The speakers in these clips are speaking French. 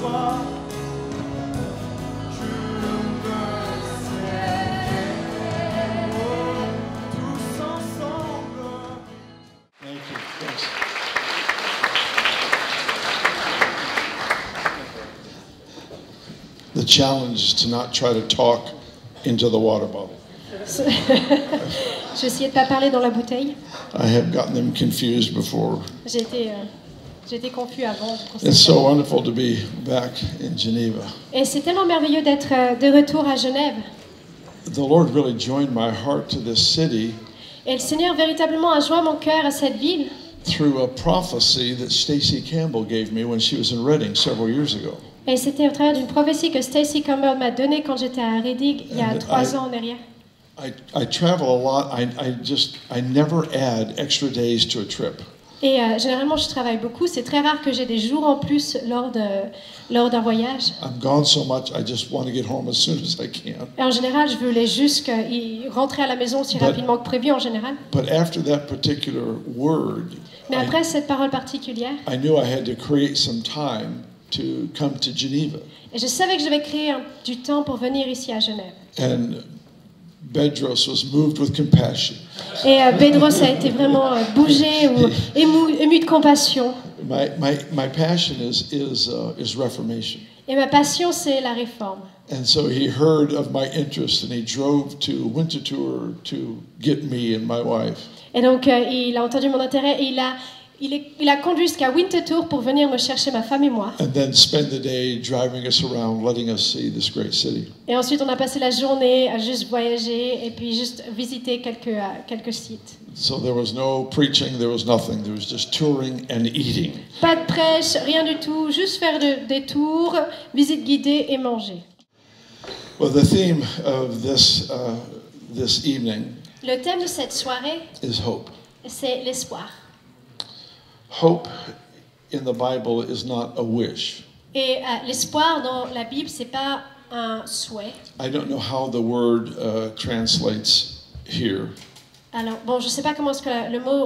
soir. Je me sers tous ensemble. Thank you. Thanks. The challenge is to not try to talk into the water bottle. J'ai essayé de ne pas parler dans la bouteille. I have gotten them confused before. J'ai été confus avant. It's so wonderful to be back in Geneva. Et c'est tellement merveilleux d'être de retour à Genève. The Lord really joined my heart to this city Et le Seigneur véritablement a joint mon cœur à cette ville through a prophecy that Stacy Campbell gave me when she was in Reading several years ago. et c'était au travers d'une prophétie que Stacy Campbell m'a donnée quand j'étais à Reading il y a 3 ans en arrière. I travel a lot. I never add extra days to a trip. Et généralement je travaille beaucoup, c'est très rare que j'ai des jours en plus lors d'un voyage. I'm gone so much, I just want to get home as soon as I can. Et en général, je voulais juste rentrer à la maison aussi rapidement que prévu en général. But after that particular word, Mais après cette parole particulière, I knew I had to create some time to come to Geneva. et je savais que je devais créer du temps pour venir ici à Genève. And Bedros was moved with compassion. Et Bedros a été vraiment bougé ou ému de compassion. My passion is Reformation. Et ma passion, c'est la réforme. And so he heard of my interest and he drove to Winterthur to get me and my wife. Et donc il a entendu mon intérêt et il a conduit jusqu'à Winterthur pour venir me chercher ma femme et moi. And then spend the day driving us around, letting us see this great city. Et ensuite on a passé la journée à juste voyager et puis juste visiter quelques sites. So there was no preaching, there was nothing. There was just touring and eating. Pas de prêche, rien du tout, juste faire des tours, visite guidée et manger. Well, the theme of this evening Le thème de cette soirée, is hope. c'est l'espoir. Hope in the Bible is not a wish. Et l'espoir dans la Bible, c'est pas un souhait. I don't know how the word translates here. Alors, bon, je sais pas comment est-ce que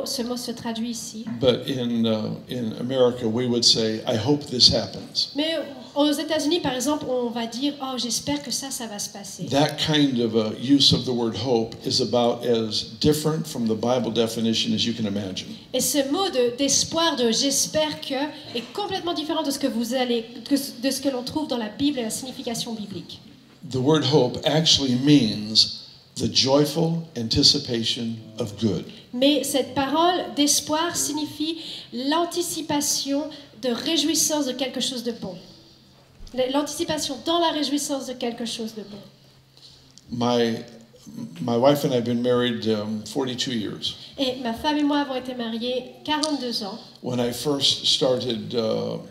ce mot se traduit ici. But in America, we would say, I hope this happens. Mais aux États-Unis, par exemple, on va dire, oh, j'espère que ça va se passer. That kind of use of the word hope is about as different from the Bible definition as you can imagine. Et ce mot d'espoir, de j'espère que, est complètement différent de ce que de ce que l'on trouve dans la Bible et la signification biblique. The word hope actually means the joyful anticipation of good. Mais cette parole d'espoir signifie l'anticipation de réjouissance de quelque chose de bon. L'anticipation dans la réjouissance de quelque chose de bon. My wife and I have been married 42 years. Et ma femme et moi avons été mariés 42 ans. When I first started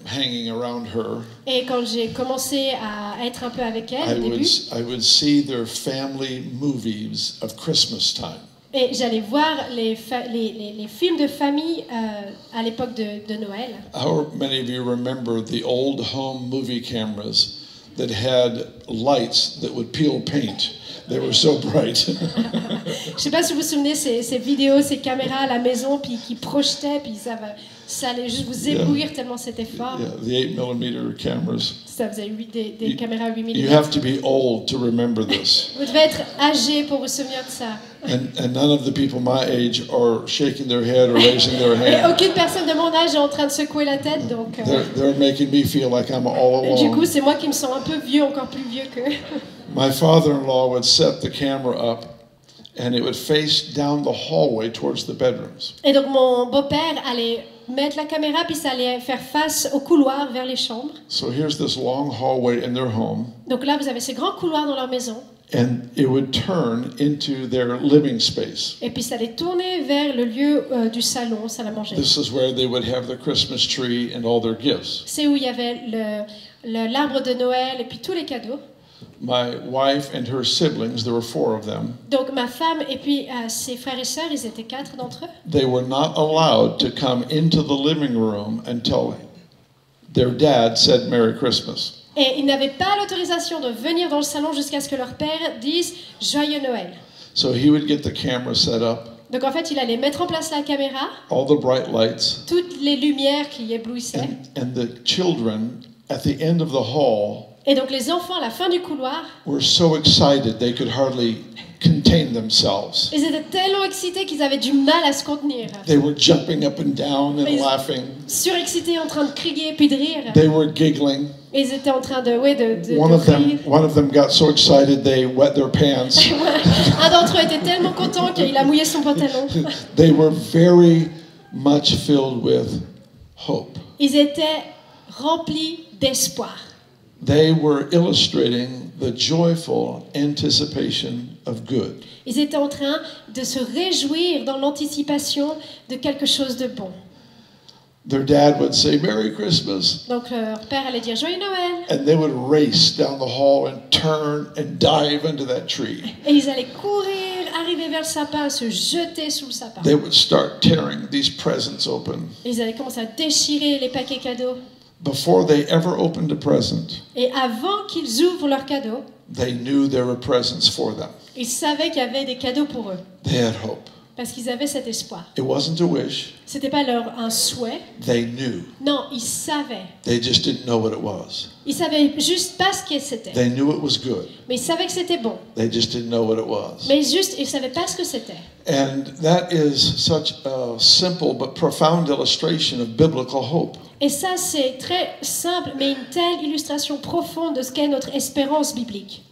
hanging around her, Et quand j'ai commencé à être un peu avec elle au début, I would see their family movies of Christmas time. et j'allais voir les films de famille à l'époque de Noël. How many of you remember the old home movie cameras that had lights that would peel paint? They were so bright. Je sais pas si vous vous souvenez ces vidéos, ces caméras à la maison puis qui projetaient puis ça allait juste vous éblouir tellement c'était fort. Yeah, the 8mm cameras. Ça faisait des caméras 8 mm. You have to be old to remember this. Vous devez être âgé pour vous souvenir de ça. And none of the people my age are shaking their head or raising their Et hand. aucune personne de mon âge est en train de secouer la tête, donc. They're making me feel like I'm all Du coup, alone. c'est moi qui me sens un peu vieux, encore plus vieux qu'eux. My father-in-law would set the camera up, and it would face down the hallway towards the bedrooms. Et donc mon beau-père allait mettre la caméra puis ça allait faire face au couloir vers les chambres. So here's this long hallway in their home, Donc là, vous avez ces grands couloirs dans leur maison. and it would turn into their living space. Et puis ça allait tourner vers le lieu du salon, salle à manger. This is where they would have their Christmas tree and all their gifts. C'est où il y avait l'arbre de Noël et puis tous les cadeaux. My wife and her siblings, there were 4 of them, Donc ma femme et puis ses frères et sœurs, ils étaient 4 d'entre eux. they were not allowed to come into the living room until their dad said Merry Christmas. Et ils n'avaient pas l'autorisation de venir dans le salon jusqu'à ce que leur père dise Joyeux Noël. So he would get the camera set up, Donc en fait, il allait mettre en place la caméra, all the bright lights, toutes les lumières qui éblouissaient. and the children at the end of the hall Et donc les enfants, à la fin du couloir, were so excited they could hardly contain themselves. ils étaient tellement excités qu'ils avaient du mal à se contenir. They were jumping up and down and Ils- laughing. Surexcités, en train de crier puis de rire. They were giggling. Et ils étaient en train de rire. One of them got so excited they wet their pants. Un d'entre eux était tellement content qu'il a mouillé son pantalon. They were very much filled with hope. Ils étaient remplis d'espoir. They were illustrating the joyful anticipation of good. Ils étaient en train de se réjouir dans l'anticipation de quelque chose de bon. Their dad would say, "Merry Christmas," Donc leur père allait dire Joyeux Noël. and they would race down the hall and turn and dive into that tree. Et ils allaient courir, arriver vers le sapin, se jeter sous le sapin. They would start tearing these presents open. Et ils allaient commencer à déchirer les paquets cadeaux. Before they ever opened a present, Et avant qu'ils ouvrent leurs cadeaux, they knew there were presents for them. ils savaient qu'il y avait des cadeaux pour eux. They had hope. Parce qu'ils avaient cet espoir. It wasn't a wish. C'était pas un souhait. They knew. Non, ils savaient. They just didn't know what it was. Ils savaient juste pas ce que c'était. They knew it was good. Mais ils savaient que c'était bon. They just didn't know what it was. Mais juste, ils savaient pas ce que c'était. And that is such a simple but profound illustration of biblical hope. Et ça, c'est très simple, mais une telle illustration profonde de ce qu'est notre espérance biblique.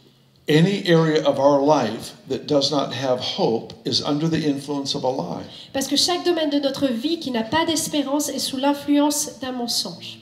Any area of our life that does not have hope is under the influence of a lie. Parce que chaque domaine de notre vie qui n'a pas d'espérance est sous l'influence d'un mensonge.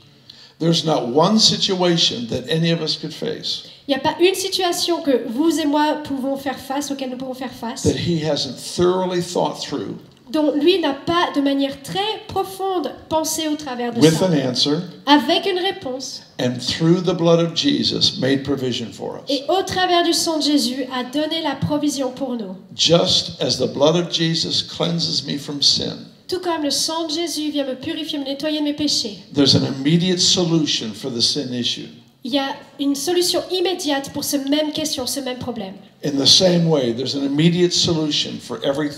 There's not one situation that any of us could face Il n'y a pas une situation que vous et moi pouvons faire face, auquel nous pouvons faire face, that he hasn't thoroughly thought through dont lui n'a pas de manière très profonde pensé au travers de with ça, an answer, avec une réponse, and through the blood of Jesus made provision for us. et au travers du sang de Jésus a donné la provision pour nous. Just as the blood of Jesus cleanses me from sin, Tout comme le sang de Jésus vient me purifier, me nettoyer de mes péchés, there's an immediate solution for the sin issue. il y a une solution immédiate pour cette même question, ce même problème. In the same way, there's an immediate solution for every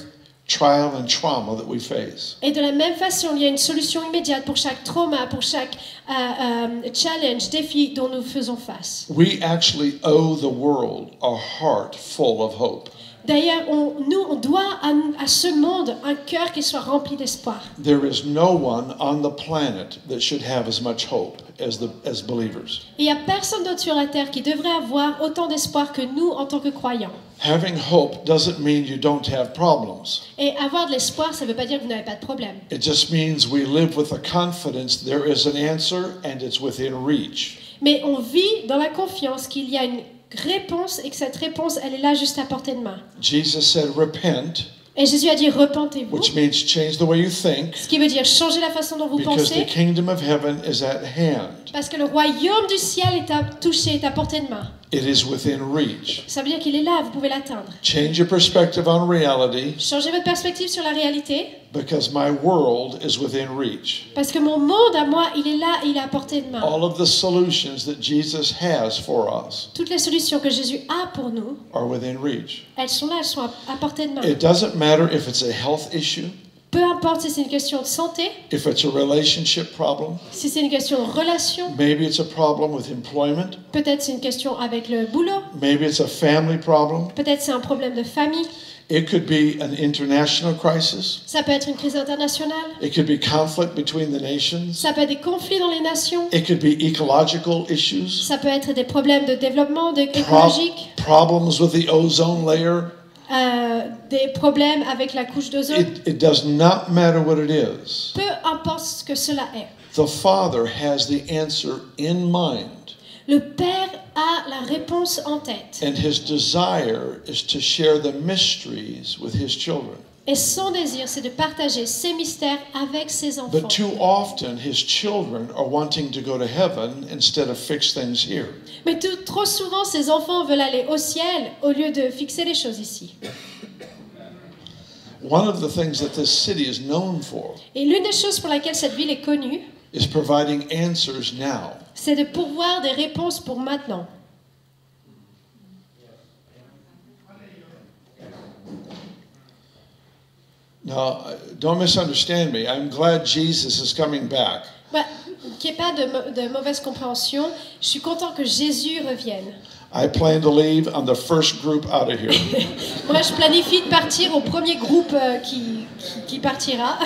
trial and trauma that we face. Et de la même façon, il y a une solution immédiate pour chaque trauma, pour chaque challenge, défi dont nous faisons face. We actually owe the world a heart full of hope. D'ailleurs, on doit à ce monde un cœur qui soit rempli d'espoir. There is no one on the planet that should have as much hope as believers. Et il n'y a personne d'autre sur la terre qui devrait avoir autant d'espoir que nous en tant que croyants. Having hope doesn't mean you don't have problems. Et avoir de l'espoir, ça ne veut pas dire que vous n'avez pas de problème. It just means we live with the confidence there is an answer and it's within reach. Mais on vit dans la confiance qu'il y a une réponse et que cette réponse, elle est là juste à portée de main. Jesus said, repent, Et Jésus a dit repentez-vous, which means change the way you think, ce qui veut dire changer la façon dont vous because the pensez, kingdom of heaven is at hand. parce que le royaume du ciel est à toucher, est à portée de main. It is within reach. Ça veut dire qu'il est là, vous pouvez l'atteindre. Change your perspective on reality, Changez votre perspective sur la réalité, because my world is within reach. parce que mon monde à moi, il est là, il est à portée de main. All of the solutions that Jesus has for us Toutes les solutions que Jésus a pour nous, are within reach. elles sont là, elles sont à portée de main. It doesn't matter if it's a health issue, Peu importe si c'est une question de santé, if it's a relationship problem, si c'est une question de relation, maybe it's a problem with employment, peut-être c'est une question avec le boulot, maybe it's a family problem. peut-être c'est un problème de famille, It could be an international crisis. ça peut être une crise internationale, It could be conflict between the nations. ça peut être des conflits dans les nations, It could be ecological issues, ça peut être des problèmes de développement écologique, problems with the ozone layer. des problèmes avec la couche d'ozone. It does not matter what it is. Peu importe ce que cela est. The Father has the answer in mind, Le Père a la réponse en tête. and His desire is to share the mysteries with His children. Et son désir, c'est de partager ses mystères avec ses enfants. But too often, His children are wanting to go to heaven instead of fix things here. Mais trop souvent, ses enfants veulent aller au ciel au lieu de fixer les choses ici. One of the things that this city is known for Et l'une des choses pour laquelle cette ville est connue, is providing answers now. c'est de pourvoir des réponses pour maintenant. Now, don't misunderstand me. I'm glad Jesus is coming back. Bah, qu'il n'y ait pas de mauvaise compréhension, je suis content que Jésus revienne. I plan to leave on the first group out of here. Moi, je planifie de partir au premier groupe qui partira.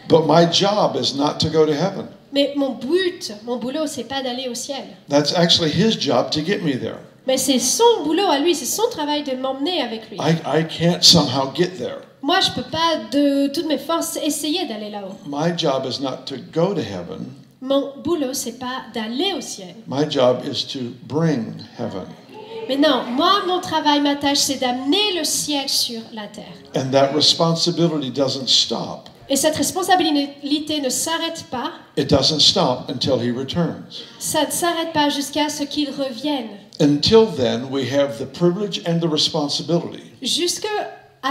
But my job is not to go to heaven. Mais mon boulot, c'est pas d'aller au ciel. That's actually his job to get me there. Mais c'est son boulot à lui, c'est son travail de m'emmener avec lui. I can't somehow get there. Moi, je peux pas de toutes mes forces essayer d'aller là-haut. My job is not to go to heaven. Mon boulot, c'est pas d'aller au ciel. My job is to bring heaven. Mais non, moi, mon travail, ma tâche, c'est d'amener le ciel sur la terre. And that responsibility doesn't stop. Et cette responsabilité ne s'arrête pas. It doesn't stop until he returns. Ça ne s'arrête pas jusqu'à ce qu'il revienne. Until then, we have the privilege and the responsibility Jusqu'à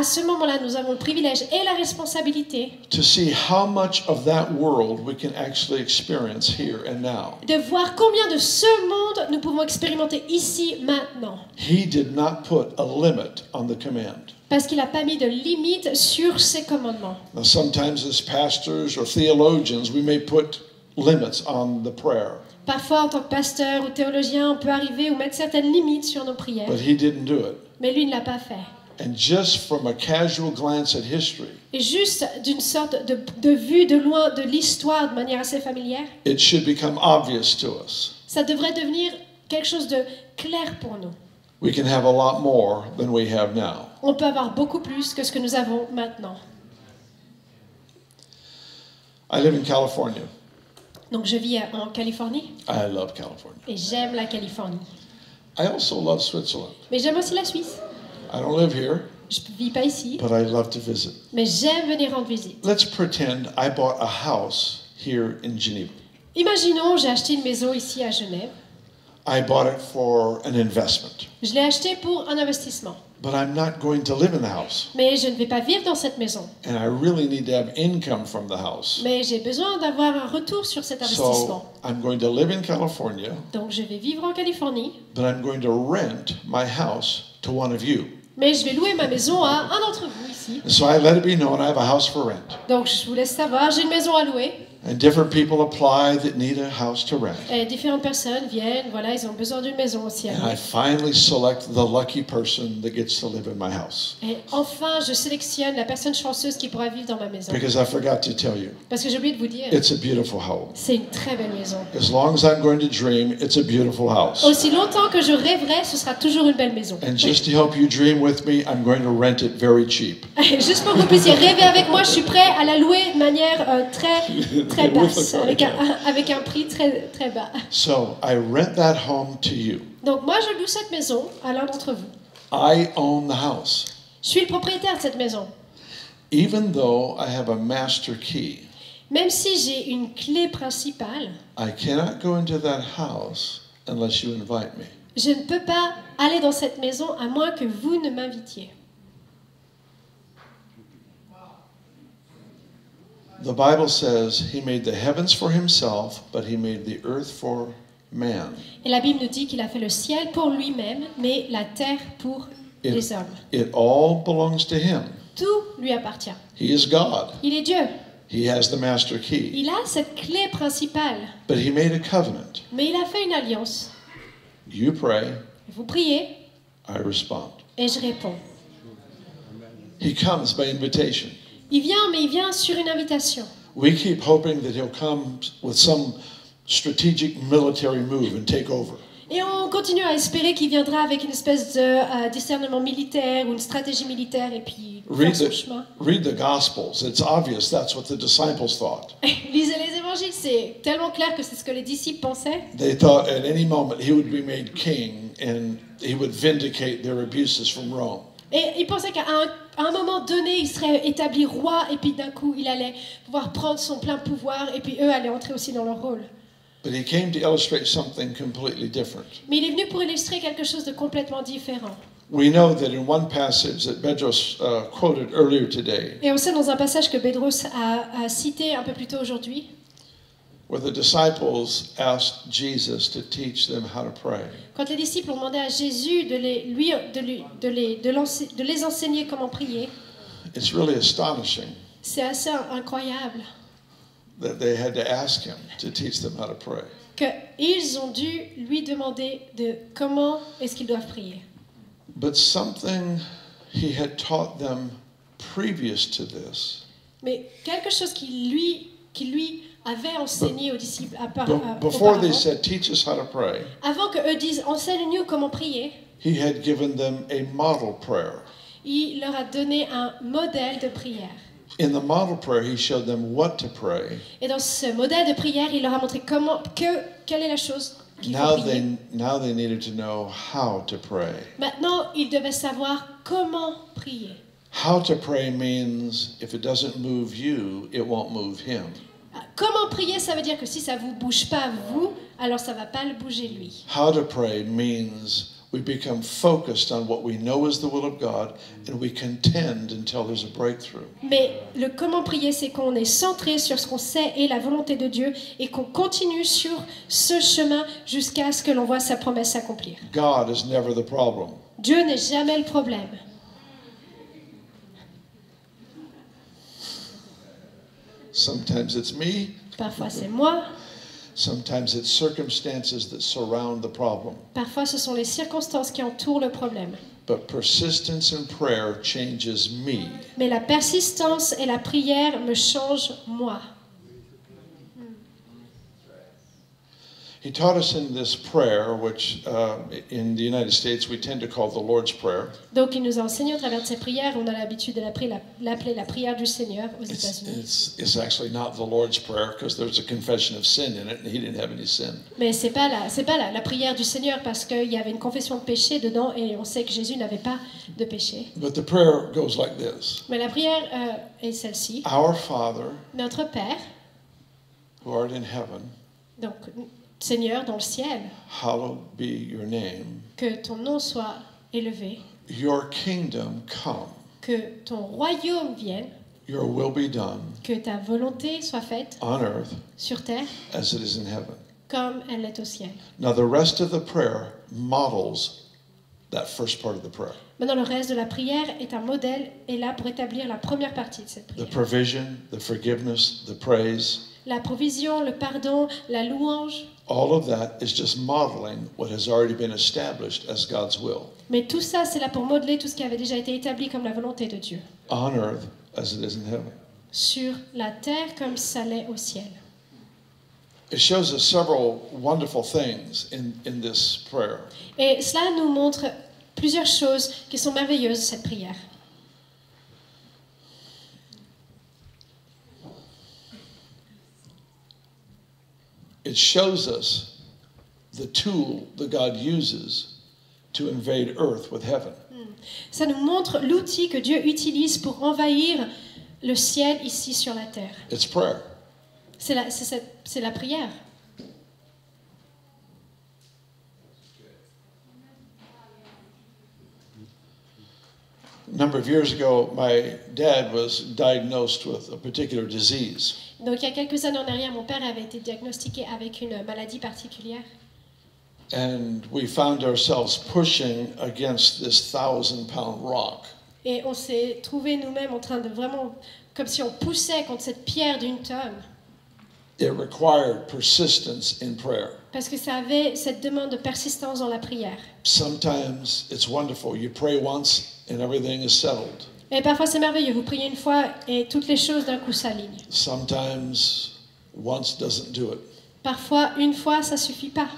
ce moment-là, nous avons le privilège et la responsabilité to see how much of that world we can actually experience here and now. de voir combien de ce monde nous pouvons expérimenter ici, maintenant. He did not put a limit on the command. Parce qu'il n'a pas mis de limite sur ses commandements. Now, sometimes as pastors or theologians, we may put limits on the prayer, Parfois, en tant que pasteur ou théologien, on peut arriver ou mettre certaines limites sur nos prières. but he didn't do it. Mais lui ne l'a pas fait. And just from a casual glance at history, Et juste d'une sorte de vue de loin de l'histoire de manière assez familière, it should become obvious to us. ça devrait devenir quelque chose de clair pour nous. We can have a lot more than we have now. On peut avoir beaucoup plus que ce que nous avons maintenant. I live in California. Donc je vis en Californie I love California. et j'aime la Californie. I also love Switzerland. Mais j'aime aussi la Suisse. I don't live here, Je ne vis pas ici, but I love to visit. mais j'aime venir rendre visite. Let's pretend I bought a house here in Geneva. Imaginons, j'ai acheté une maison ici à Genève. I bought it for an investment, Je l'ai acheté pour un investissement. but I'm not going to live in the house. Mais je ne vais pas vivre dans cette maison. And I really need to have income from the house. Mais j'ai besoin d'avoir un retour sur cet investissement. So I'm going to live in California, Donc je vais vivre en Californie, but I'm going to rent my house to one of you. mais je vais louer ma maison à un d'entre vous ici. And so I let it be known I have a house for rent. Donc je vous laisse savoir, j'ai une maison à louer. And different people apply that need a house to rent. Et différentes personnes viennent, voilà, ils ont besoin d'une maison aussi à And I louer. finally select the lucky person that gets to live in my house. Et enfin, je sélectionne la personne chanceuse qui pourra vivre dans ma maison. Because I forgot to tell you, Parce que j'ai oublié de vous dire, it's a beautiful home. c'est une très belle maison. As long as I'm going to dream, it's a beautiful house. Aussi longtemps que je rêverai, ce sera toujours une belle maison. And just to help you dream with me, I'm going to rent it very cheap. Et juste pour que vous puissiez rêver avec moi, je suis prêt à la louer de manière très basse, avec un prix très, très bas. So I rent that home to you. Donc moi, je loue cette maison à l'un d'entre vous. I own the house. Je suis le propriétaire de cette maison. Even though I have a master key, Même si j'ai une clé principale, I cannot go into that house unless you invite me. je ne peux pas aller dans cette maison à moins que vous ne m'invitiez. The Bible says he made the heavens for himself, but he made the earth for man. Et la Bible nous dit qu'il a fait le ciel pour lui-même, mais la terre pour les hommes. It all belongs to him. Tout lui appartient. He is God. Il est Dieu. He has the master key. Il a cette clé principale, But he made a covenant. mais il a fait une alliance. You pray, Vous priez I respond. et je réponds. He comes by invitation. Il vient, mais il vient sur une invitation. We keep hoping that he'll come with some strategic military move and take over. Et on continue à espérer qu'il viendra avec une espèce de discernement militaire ou une stratégie militaire et puis faire son chemin. Read the Gospels. It's obvious that's what the disciples thought. Lisez les évangiles, c'est tellement clair que c'est ce que les disciples pensaient. They thought at any moment he would be made king and he would vindicate their abuses from Rome. Et ils pensaient qu'à un moment donné, il serait établi roi et puis d'un coup, il allait pouvoir prendre son plein pouvoir et puis eux allaient entrer aussi dans leur rôle. But he came to illustrate something completely different. Mais il est venu pour illustrer quelque chose de complètement différent. We know that in one passage that Bedros quoted earlier today, Et on sait dans un passage que Bedros a cité un peu plus tôt aujourd'hui, where the disciples asked Jesus to teach them how to pray. quand les disciples ont demandé à Jésus de les enseigner comment prier, It's really astonishing. c'est assez incroyable. that they had to ask him to teach them how to pray. qu'ils ont dû lui demander de comment est-ce qu'ils doivent prier. But something he had taught them previous to this, Mais quelque chose qui lui avait enseigné aux disciples before they auparavant, said, teach us how to pray, avant qu'eux disent « enseigne-nous comment prier », he had given them a model prayer. il leur a donné un modèle de prière. In the model prayer, he showed them what to pray. Et dans ce modèle de prière, il leur a montré quelle est la chose qu'il faut prier. Now they needed to know how to pray. Maintenant, ils devaient savoir comment prier. How to pray means if it doesn't move you, it won't move him. Comment prier, ça veut dire que si ça ne vous bouge pas vous, alors ça ne va pas le bouger lui. How to pray means we become focused on what we know is the will of God and we contend until there's a breakthrough. Mais le comment prier, c'est qu'on est centré sur ce qu'on sait est la volonté de Dieu et qu'on continue sur ce chemin jusqu'à ce que l'on voit sa promesse s'accomplir. God is never the problem. Dieu n'est jamais le problème. Sometimes it's me, Parfois c'est moi, sometimes it's circumstances that surround the problem. parfois ce sont les circonstances qui entourent le problème. But persistence in prayer changes me. Mais la persistance et la prière me changent moi. He taught us in this prayer, which in the United States we tend to call the Lord's Prayer. Donc il nous a enseigné au travers de ces prières, on a l'habitude de l'appeler la prière du Seigneur aux États-Unis. It's actually not the Lord's Prayer because there's a confession of sin in it and he didn't have any sin. Mais c'est pas la prière du Seigneur parce qu'il y avait une confession de péché dedans et on sait que Jésus n'avait pas de péché. But the prayer goes like this. Mais la prière est celle-ci. Our Father, Notre Père, who art in heaven, donc Seigneur dans le ciel, hallowed be your name. que ton nom soit élevé, Your kingdom come. que ton royaume vienne, Your will be done que ta volonté soit faite on earth sur terre as it is in heaven. comme elle l'est au ciel. Now the rest of the prayer models that first part of the prayer. Maintenant, le reste de la prière est un modèle et là pour établir la première partie de cette The prière. provision, the forgiveness, the praise, La provision, le pardon, la louange, all of that is just modeling what has already been established as God's will mais tout ça, c'est là pour modeler tout ce qui avait déjà été établi comme la volonté de Dieu. on earth as it is in heaven. Sur la terre comme ça l'est au ciel. It shows us several wonderful things in this prayer. Et cela nous montre plusieurs choses qui sont merveilleuses, cette prière. It shows us the tool that God uses to invade earth with heaven. Ça nous montre l'outil que Dieu utilise pour envahir le ciel ici sur la terre. It's prayer. C'est la prière. A number of years ago, my dad was diagnosed with a particular disease. Donc il y a quelques années en arrière, mon père avait été diagnostiqué avec une maladie particulière. And we found ourselves pushing against this 1,000-pound rock. Et on s'est trouvé nous-mêmes en train de vraiment, comme si on poussait contre cette pierre d'une tonne. It required persistence in prayer. Parce que ça avait cette demande de persistance dans la prière. Sometimes it's wonderful. You pray once and everything is settled. Et parfois c'est merveilleux, vous priez une fois et toutes les choses d'un coup s'alignent. Sometimes once doesn't do it. Parfois, une fois, ça suffit pas.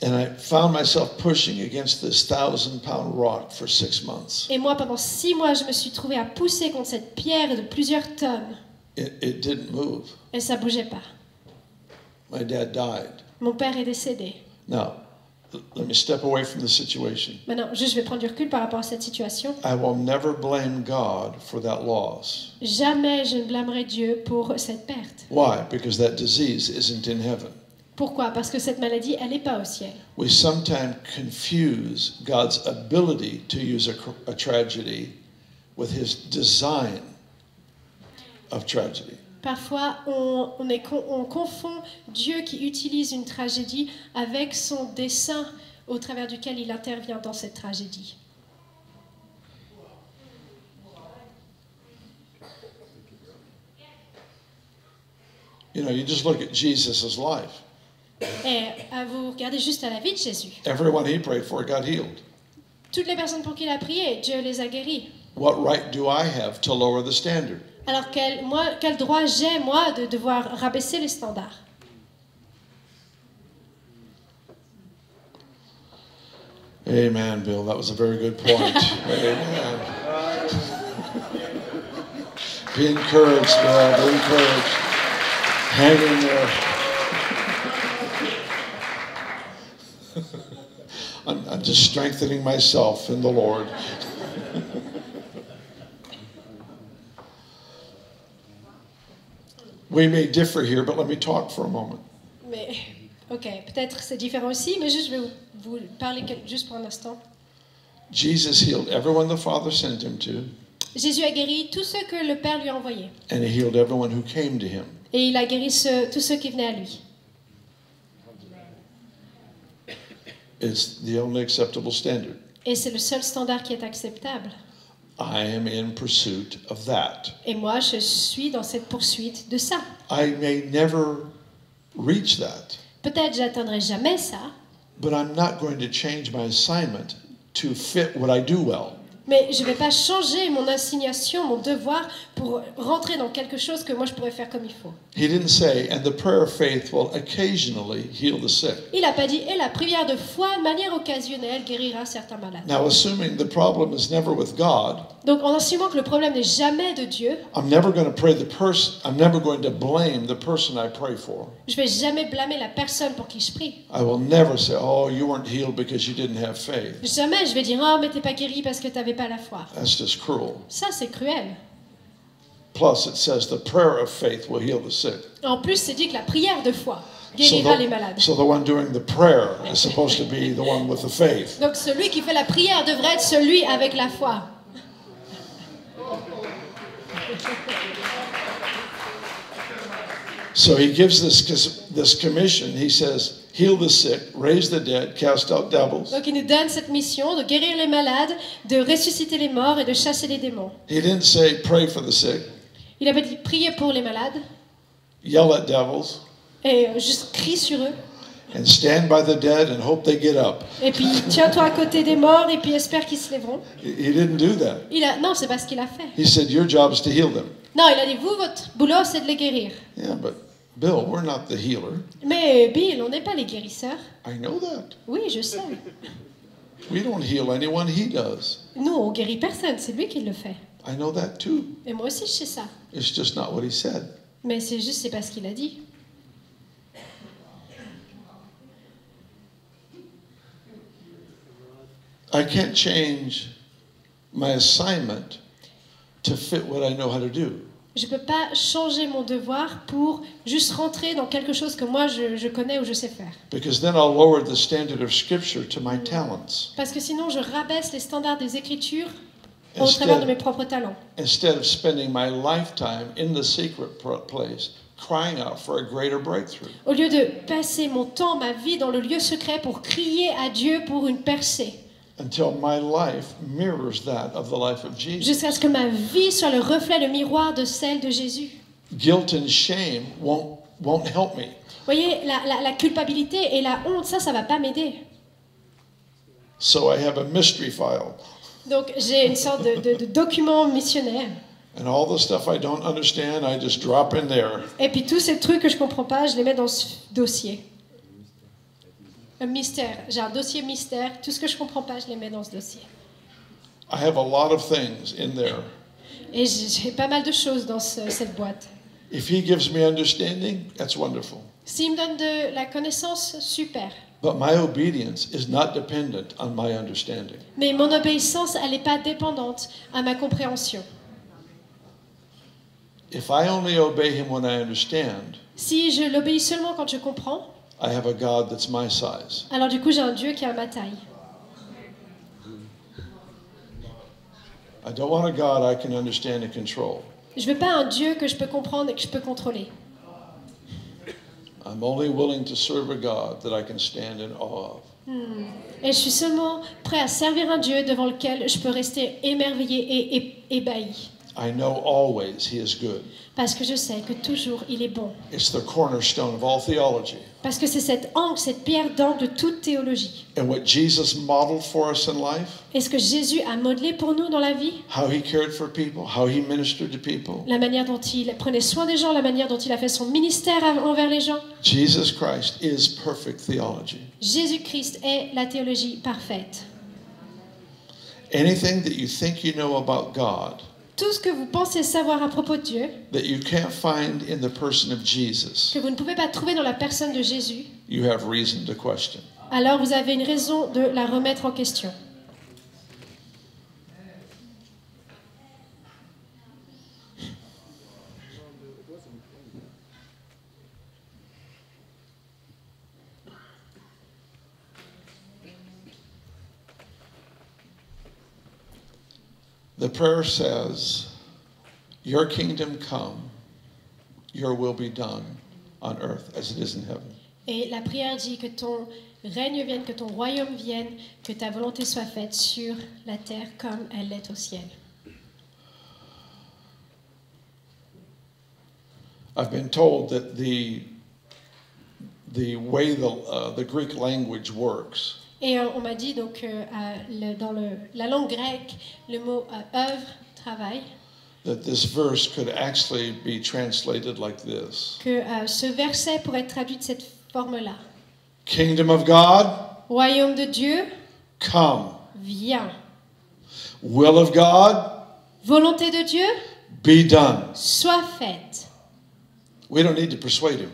And I found myself pushing against this 1,000-pound rock for 6 months. Et moi, pendant 6 mois, je me suis trouvée à pousser contre cette pierre de plusieurs tonnes. It didn't move. Et ça bougeait pas. My dad died. Mon père est décédé. Now, let me step away from the situation. Maintenant, je vais prendre du recul par rapport à cette situation. I will never blame God for that loss. Jamais je ne blâmerai Dieu pour cette perte. Why? Because that disease isn't in heaven. Pourquoi? Parce que cette maladie, elle n'est pas au ciel. We sometimes confuse God's ability to use a tragedy with his design of tragedy. Parfois, on confond Dieu qui utilise une tragédie avec son dessein au travers duquel il intervient dans cette tragédie. You know, you just look at Jesus' life. Et vous regardez juste à la vie de Jésus. Everyone he prayed for got healed. Toutes les personnes pour qui il a prié, Dieu les a guéris. What right do I have to lower the standard? Alors quel droit j'ai, moi, de devoir rabaisser les standards? Amen, Bill. That was a very good point. Amen. Be encouraged, Bill. Be encouraged. Hang in there. I'm just strengthening myself in the Lord. We may differ here, but let me talk for a moment. Mais, ok, peut-être c'est différent aussi, mais juste, je vais vous parler juste pour un instant. Jesus healed everyone the Father sent him to, Jésus a guéri tous ceux que le Père lui a envoyés. and he healed everyone who came to him. Et il a guéri tous ceux qui venaient à lui. It's the only acceptable standard. Et c'est le seul standard qui est acceptable. I am in pursuit of that. Et moi, je suis dans cette poursuite de ça. I may never reach that, Peut-être j'atteindrai jamais ça, but I'm not going to change my assignment to fit what I do well. mais je ne vais pas changer mon assignation, mon devoir pour rentrer dans quelque chose que moi je pourrais faire comme il faut. He didn't say, and the prayer of faith will occasionally heal the sick. Il n'a pas dit, et la prière de foi, de manière occasionnelle, guérira certains malades. Now, assuming the problem is never with God, Donc en assumant que le problème n'est jamais de Dieu, I'm never going to blame the person I pray for. je ne vais jamais blâmer la personne pour qui je prie. I will never say, oh, you weren't healed because you didn't have faith. Jamais je vais dire, oh mais t'es pas guéri parce que tu n'avais pas la foi. That's just cruel. Ça c'est cruel. Plus, it says the prayer of faith will heal the sick. En plus, c'est dit que la prière de foi guérira les malades. So the one doing the prayer is supposed to be the one with the faith. Donc celui qui fait la prière devrait être celui avec la foi. So he gives this commission. He says, heal the sick, raise the dead, cast out devils. Donc il nous donne cette mission de guérir les malades, de ressusciter les morts et de chasser les démons. He didn't say pray for the sick, Il avait dit prier pour les malades yell at devils, et juste crie sur eux. and stand by the dead and hope they get up. Et puis tiens-toi à côté des morts et puis espère qu'ils se lèveront. He didn't do that. Non, c'est pas ce qu'il a fait. He said, your job is to heal them. Non, il a dit vous, votre boulot c'est de les guérir. Yeah, but Bill, we're not the healer. Mais Bill, on n'est pas les guérisseurs. I know that. Oui, je sais. We don't heal anyone, he does. Nous, on guérit personne, c'est lui qui le fait. I know that too. Et moi aussi, je sais ça. It's just not what he said. Mais c'est pas ce qu'il a dit. I can't change my assignment to fit what I know how to do. Je peux pas changer mon devoir pour juste rentrer dans quelque chose que moi je connais ou je sais faire. Because then I'll lower the standard of Scripture to my talents. Parce que sinon, je rabaisse les standards des Écritures au travers de mes propres talents. Instead of spending my lifetime in the secret place, crying out for a greater breakthrough. Au lieu de passer mon temps, ma vie dans le lieu secret pour crier à Dieu pour une percée. Until my life mirrors that of the life of Jesus. Jusqu'à ce que ma vie soit le reflet, le miroir de celle de Jésus. Guilt and shame won't help me. Vous voyez, la culpabilité et la honte, ça va pas m'aider. So I have a mystery file. Donc j'ai une sorte de document missionnaire. And all the stuff I don't understand, I just drop in there. Et puis tous ces trucs que je comprends pas, je les mets dans ce dossier. Un mystère. J'ai un dossier mystère. Tout ce que je comprends pas, je les mets dans ce dossier. I have a lot of things in there. Et j'ai pas mal de choses dans cette boîte. If he gives me understanding, that's wonderful. S'il me donne de la connaissance, super. But my obedience is not dependent on my understanding. Mais mon obéissance, elle n'est pas dépendante à ma compréhension. If I only obey him when I understand, Si je l'obéis seulement quand je comprends, I have a God that's my size. alors du coup j'ai un Dieu qui est à ma taille. I don't want a God I can understand and control. Je veux pas un Dieu que je peux comprendre et que je peux contrôler. I'm only willing to serve a God that I can stand in awe of. Et je suis seulement prêt à servir un Dieu devant lequel je peux rester émerveillé et ébahi. I know always he is good. Parce que je sais que toujours il est bon. It's the cornerstone of all theology. Parce que c'est cette angle, cette pierre d'angle de toute théologie. And what Jesus modeled for us in life, Et ce que Jésus a modelé pour nous dans la vie, how he cared for people, how he ministered to people. la manière dont il prenait soin des gens, la manière dont il a fait son ministère envers les gens. Jesus Christ is perfect theology. Jésus-Christ est la théologie parfaite. Anything that you think you know about God Tout ce que vous pensez savoir à propos de Dieu, that you can't find in the person of Jesus, que vous ne pouvez pas trouver dans la personne de Jésus, you have reason to question. alors vous avez une raison de la remettre en question. The prayer says, your kingdom come, your will be done on earth as it is in heaven. Et la prière dit que ton règne vienne, que ton royaume vienne, que ta volonté soit faite sur la terre comme elle l'est au ciel. I've been told that the way the Greek language works, Et on m'a dit donc dans la langue grecque, le mot œuvre, travail, that this verse could actually be translated like this. que ce verset pourrait être traduit de cette forme-là. Kingdom of God, Royaume de Dieu, come. viens. Will of God, Volonté de Dieu, be done. soit faite. We don't need to persuade him.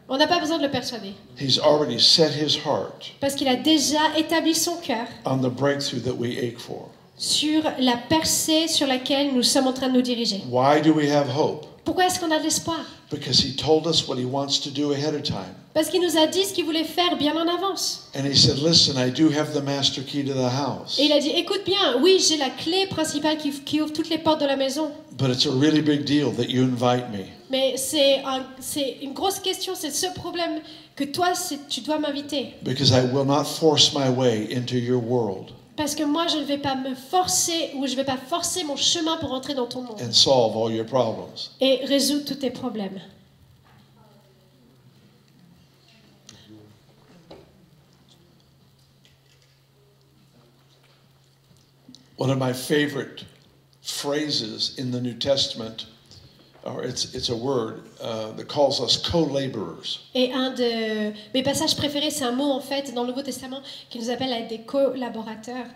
On n'a pas besoin de le persuader, He's already set his heart parce qu'il a déjà établi son cœur on the breakthrough that we ache for. sur la percée sur laquelle nous sommes en train de nous diriger. Why do we have hope? Pourquoi est-ce qu'on a de l'espoir? Because he told us what he wants to do ahead of time. Parce qu'il nous a dit ce qu'il voulait faire bien en avance. And he said, listen, I do have the master key to the house. Et il a dit, écoute bien, oui, j'ai la clé principale qui ouvre toutes les portes de la maison. But it's a really big deal that you invite me. Mais c'est une grosse question, c'est ce problème que toi, tu dois m'inviter. Because I will not force my way into your world Parce que moi, je ne vais pas me forcer, ou je ne vais pas forcer mon chemin pour entrer dans ton monde and solve all your problems. et résoudre tous tes problèmes. One of my favorite phrases in the New Testament, or it's a word that calls us co-laborers. Et un de mes passages préférés, c'est un mot en fait dans le Nouveau Testament qui nous appelle à être des collaborateurs,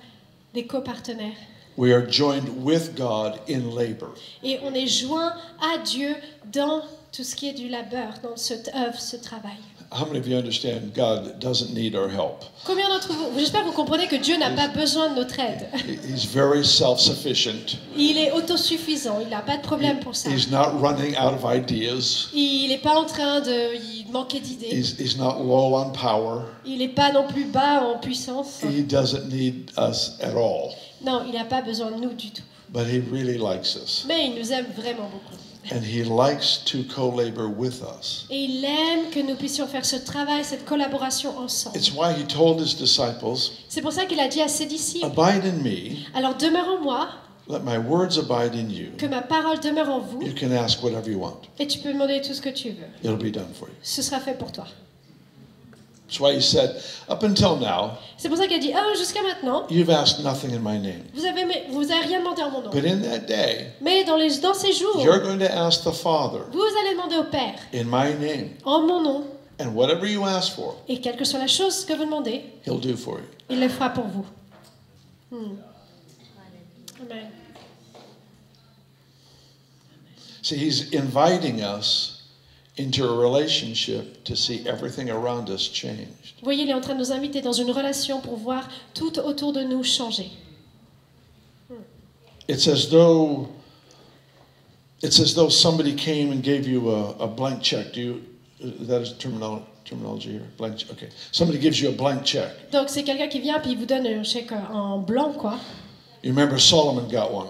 des copartenaires. We are joined with God in labor. Et on est joint à Dieu dans tout ce qui est du labeur, dans cette œuvre, ce travail. How many of you understand God doesn't need our help? Combien d'entre vous, j'espère que vous comprenez que Dieu n'a pas besoin de notre aide. He's very self-sufficient. Il est autosuffisant, il n'a pas de problème pour ça. He's not running out of ideas. Il n'est pas en train de manquer d'idées. He's not low on power. Il n'est pas non plus bas en puissance. He doesn't need us at all. Non, il n'a pas besoin de nous du tout. But he really likes us. Mais il nous aime vraiment beaucoup. And he likes to co-labor with us. Et il aime que nous puissions faire ce travail, cette collaboration ensemble. It's why he told his disciples, C'est pour ça qu'il a dit à ses disciples, abide in me, alors demeure en moi, let my words abide in you. que ma parole demeure en vous, You can ask whatever you want. et tu peux demander tout ce que tu veux. It'll be done for you. Ce sera fait pour toi. That's why he said, up until now, C'est pour ça qu'il a dit, jusqu'à maintenant, you've asked nothing in my name. vous avez rien demandé en mon nom. But in that day, Mais dans ces jours, you're going to ask the Father vous allez demander au Père, in my name. en mon nom, And whatever you ask for, et quelle que soit la chose que vous demandez, he'll do for you. il le fera pour vous. Amen. See, he's inviting us into a relationship to see everything around us changed. Vous voyez, il est en train de nous inviter dans une relation pour voir tout autour de nous changer. It's as though somebody came and gave you a blank check. That is terminology here? Blank check. Okay. Somebody gives you a blank check. Donc c'est quelqu'un qui vient puis il vous donne un chèque en blanc, quoi. You remember Solomon got one.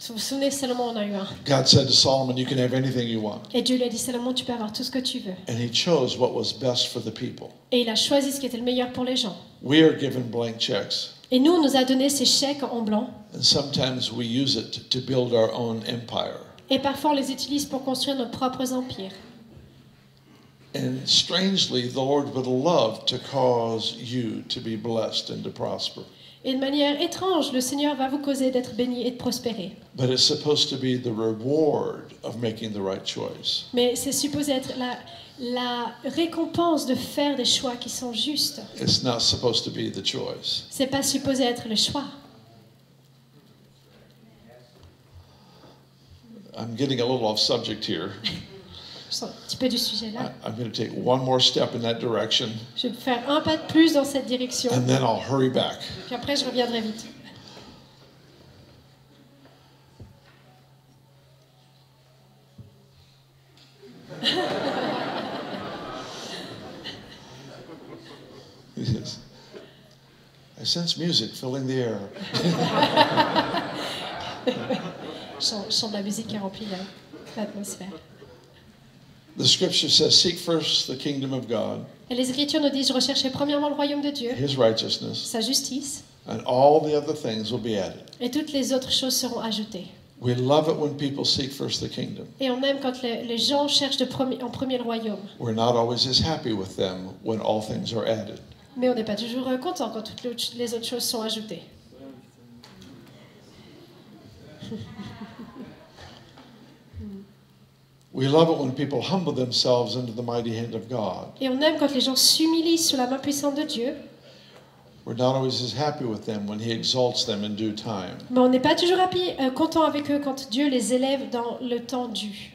Vous vous souvenez, Salomon en a eu un. God said to Solomon, you can have anything you want. Et Dieu lui a dit, Salomon, tu peux avoir tout ce que tu veux. And he chose what was best for the people. Et il a choisi ce qui était le meilleur pour les gens. We are given blank checks. Et nous, on nous a donné ces chèques en blanc. And sometimes we use it to build our own empire. Et parfois, on les utilise pour construire nos propres empires. And strangely, the Lord would love to cause you to be blessed and to prosper. Et de manière étrange, le Seigneur va vous causer d'être béni et de prospérer. But it's supposed to be the reward of making the right choice. Mais c'est supposé être la récompense de faire des choix qui sont justes. It's not supposed to be the choice. C'est pas supposé être le choix. I'm getting a little off subject here. Je sors un petit peu du sujet là. I'm going to take one more step in that direction, Je vais faire un pas de plus dans cette direction. and then I'll hurry back. Puis après, je reviendrai vite. Yes. I sense music filling the air. Chant de la musique qui remplit l'atmosphère. The scripture says, seek first the kingdom of God, Et les Écritures nous disent, recherchez premièrement le royaume de Dieu, his righteousness, sa justice, and all the other things will be added. et toutes les autres choses seront ajoutées. We love it when people seek first the kingdom. Et on aime quand les gens cherchent en premier le royaume. We're not always as happy with them when all things are added. Mais on n'est pas toujours content quand toutes les autres choses sont ajoutées. We love it when people humble themselves into the mighty hand of God. Et on aime quand les gens s'humilient sous la main puissante de Dieu. We're not always as happy with them when he exalts them in due time. Mais on n'est pas toujours content avec eux quand Dieu les élève dans le temps dû.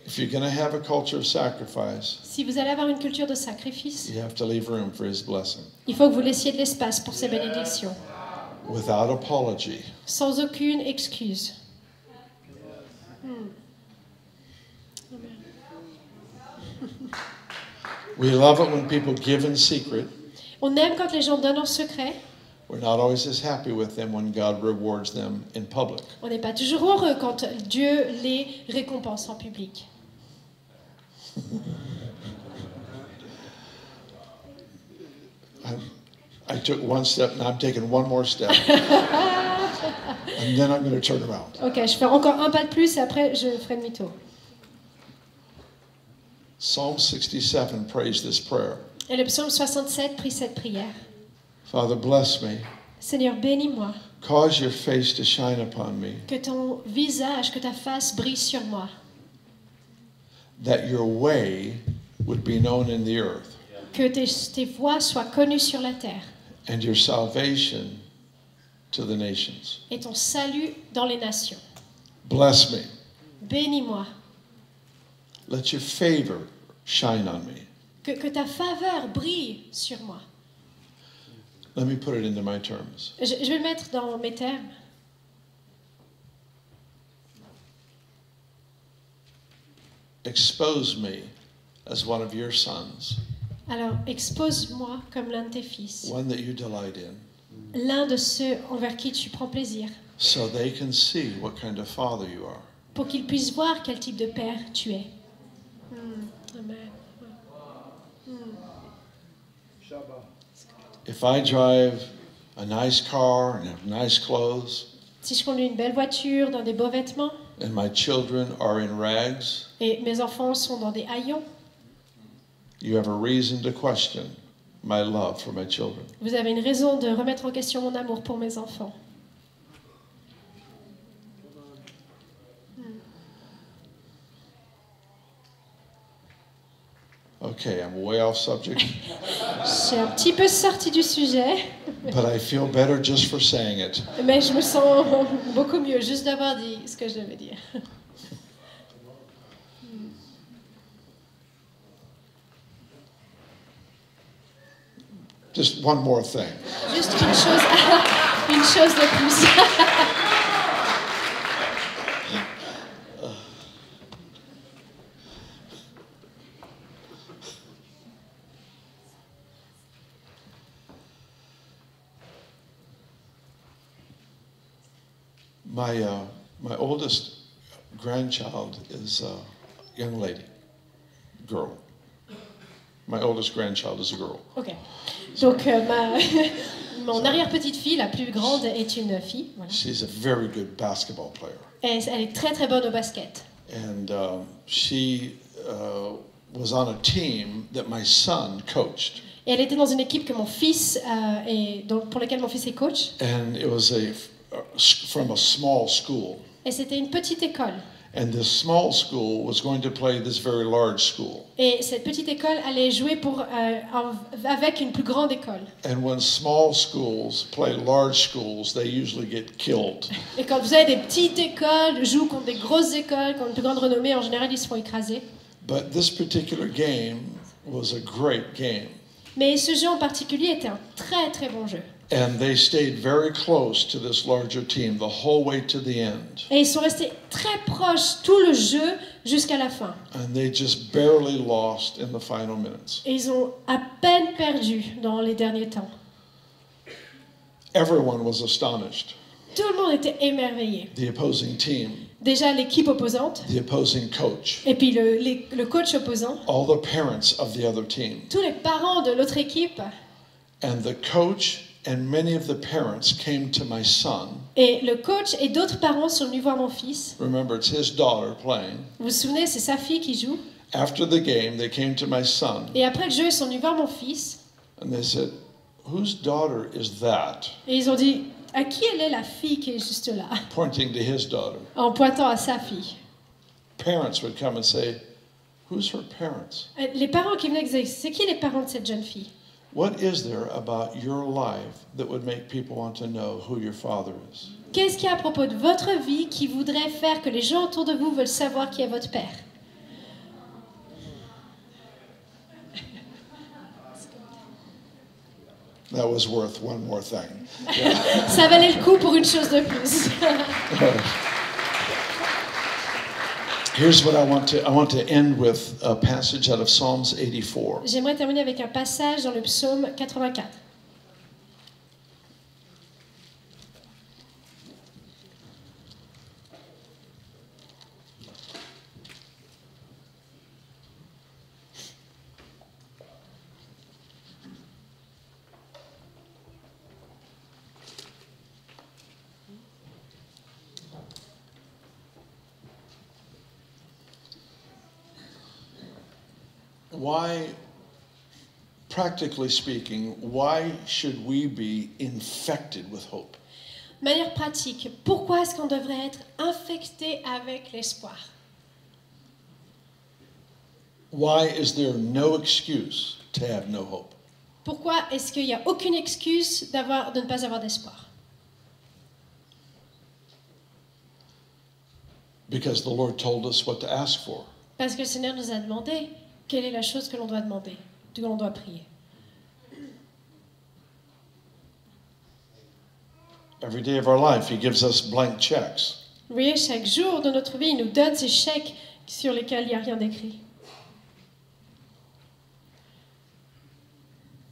If you're going to have a culture of sacrifice, Si vous allez avoir une culture de sacrifice, you have to leave room for his blessing. il faut que vous laissiez de l'espace pour ces bénédictions, Without apology. sans aucune excuse. We love it when people give in secret. On aime quand les gens donnent en secret. We're not always as happy with them when God rewards them in public. On n'est pas toujours heureux quand Dieu les récompense en public. I took one step, now I'm taking one more step. And then I'm going to turn around. Ok, je fais encore un pas de plus et après je ferai demi-tour. Psalm 67 prays this prayer. Et le psaume 67 prie cette prière. Father, bless me. Seigneur, bénis-moi, Cause your face to shine upon me, que ton visage, que ta face brille sur moi, that your way would be known in the earth, que tes voies soient connues sur la terre and your salvation to the nations. et ton salut dans les nations. Bless me. Bénis-moi, Let your favor shine on me. que ta faveur brille sur moi. Let me put it into my terms. Je vais le mettre dans mes termes. Expose me as one of your sons, Alors, expose-moi comme l'un de tes fils, one that you delight in, l'un de ceux envers qui tu prends plaisir, so they can see what kind of father you are. pour qu'ils puissent voir quel type de père tu es. Amen. If I drive a nice car and have nice clothes, Si je conduis une belle voiture, dans des beaux vêtements, and my children are in rags, et mes enfants sont dans des haillons, you have a reason to question my love for my children. vous avez une raison de remettre en question mon amour pour mes enfants. Okay, I'm way off subject, Je suis un petit peu sortie du sujet, but I feel better just for saying it. mais je me sens beaucoup mieux juste d'avoir dit ce que je devais dire. Just one more thing. Juste une chose de plus. My oldest grandchild is a young lady, girl, My oldest grandchild is a girl. Ok. Donc, mon arrière-petite-fille, la plus grande, est une fille. Voilà. She's a very good basketball player. Et elle est très très bonne au basket. And she was on a team that my son coached. Et elle était dans une équipe que mon fils pour laquelle mon fils est coach. And it was from a small school. Et c'était une petite école. And this small school was going to play this very large school. Et cette petite école allait jouer avec une plus grande école. And when small schools play large schools, they usually get killed. Et quand vous avez des petites écoles jouent contre des grosses écoles, contre une plus grande renommée, en général ils se font écraser. But this particular game was a great game. Mais ce jeu en particulier était un très très bon jeu. And they stayed very close to this larger team the whole way to the end. Et ils sont restés très proches tout le jeu jusqu'à la fin. And they just barely lost in the final minutes. Et ils ont à peine perdu dans les derniers temps. Everyone was astonished. Tout le monde était émerveillé. The opposing team, Déjà l'équipe opposante, the opposing coach, et puis le coach opposant, all the parents of the other team. tous les parents de l'autre équipe. And the coach and many of the parents came to my son. Et le coach et d'autres parents sont venus voir mon fils. Remember, it's his daughter playing. Vous vous souvenez, c'est sa fille qui joue. After the game, they came to my son Et après le jeu, ils sont venus voir mon fils. and they said, "Whose daughter is that?" Et ils ont dit, à qui elle est la fille qui est juste là? Pointing to his daughter. En pointant à sa fille. Parents would come and say, "Who's her parents? Les parents qui venaient disaient, c'est qui les parents de cette jeune fille? What is there about your life that would make people want to know who your father is?" Qu'est-ce qu'il y a à propos de votre vie qui voudrait faire que les gens autour de vous veulent savoir qui est votre père? That was worth one more thing. Ça valait le coup pour une chose de plus. Here's what I want to end with a passage out of Psalms 84. J'aimerais terminer avec un passage dans le psaume 84. Why, practically speaking, why should we be infected with hope? De manière pratique, pourquoi est-ce qu'on devrait être infecté avec l'espoir? Why is there no excuse to have no hope? Pourquoi est-ce qu'il n'y a aucune excuse de ne pas avoir d'espoir? Because the Lord told us what to ask for. Parce que le Seigneur nous a demandé quelle est la chose que l'on doit demander, que l'on doit prier. Every day of our life, He gives us blank checks. Vous voyez, chaque jour de notre vie, il nous donne ces chèques sur lesquels il n'y a rien d'écrit.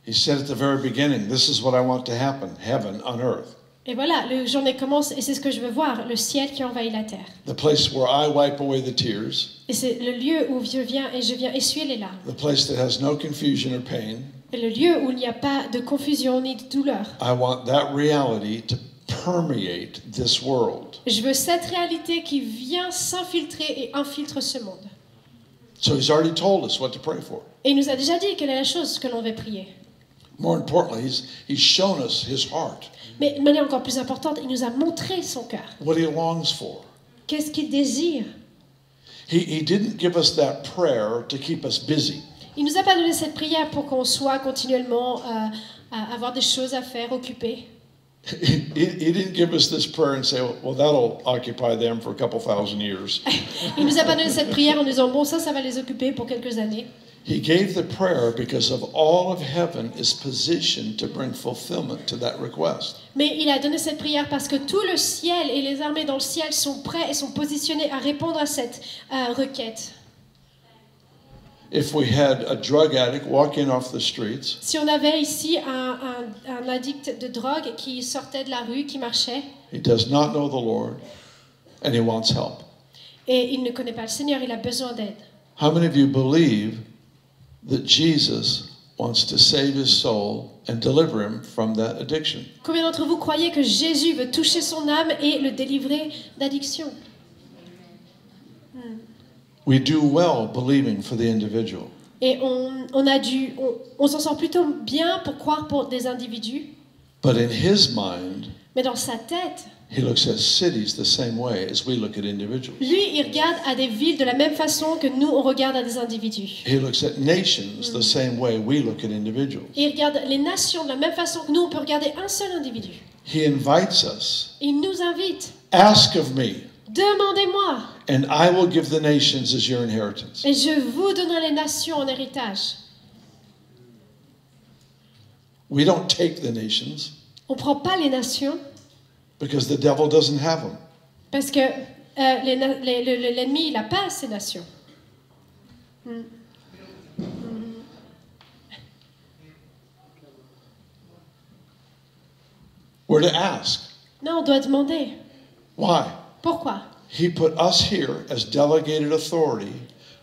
He said at the very beginning, "This is what I want to happen, heaven on earth." Et voilà, la journée commence et c'est ce que je veux voir, le ciel qui envahit la terre. The place where I wipe away the tears, Et c'est le lieu où je viens essuyer les larmes. the place that has no confusion or pain. Et le lieu où il n'y a pas de confusion ni de douleur. I want that reality to permeate this world. Je veux cette réalité qui vient s'infiltrer et infiltre ce monde. So He's already told us what to pray for. Et il nous a déjà dit quelle est la chose que l'on va prier. More importantly, He's shown us His heart, Mais de manière encore plus importante, il nous a montré son cœur. what He longs for. Qu'est-ce qu'il désire? He didn't give us that prayer to keep us busy. Il nous a pas donné cette prière pour qu'on soit continuellement à avoir des choses à faire, occupés. He didn't give us this prayer and say, "Well, that'll occupy them for a couple thousand years." Il nous a pas donné cette prière en nous disant bon ça va les occuper pour quelques années. He gave the prayer because of all of heaven is positioned to bring fulfillment to that request. Mais il a donné cette prière parce que tout le ciel et les armées dans le ciel sont prêts et sont positionnés à répondre à cette requête. If we had a drug addict walking off the streets, Si on avait ici un addict de drogue qui sortait de la rue, qui marchait, he does not know the Lord and he wants help. et il ne connaît pas le Seigneur, il a besoin d'aide. How many of you believe that Jesus wants to save his soul and deliver him from that addiction? Combien d'entre vous croyez que Jésus veut toucher son âme et le délivrer d'addiction? We do well believing for the individual. Et on s'en sort plutôt bien pour croire pour des individus, But in his mind, mais dans sa tête, he looks at cities the same way as we look at individuals. lui, il regarde à des villes de la même façon que nous, on regarde à des individus. He looks at nations the same way we look at individuals. Et il regarde les nations de la même façon que nous, on peut regarder un seul individu. He invites us, Il nous invite. ask of me, Demandez-moi, and I will give the nations as your inheritance. et je vous donnerai les nations en héritage. We don't take the nations On ne prend pas les nations because the devil doesn't have them. parce que l'ennemi, il n'a pas ces nations. We're to ask. Non, on doit demander. Why? Pourquoi? He put us here as delegated authority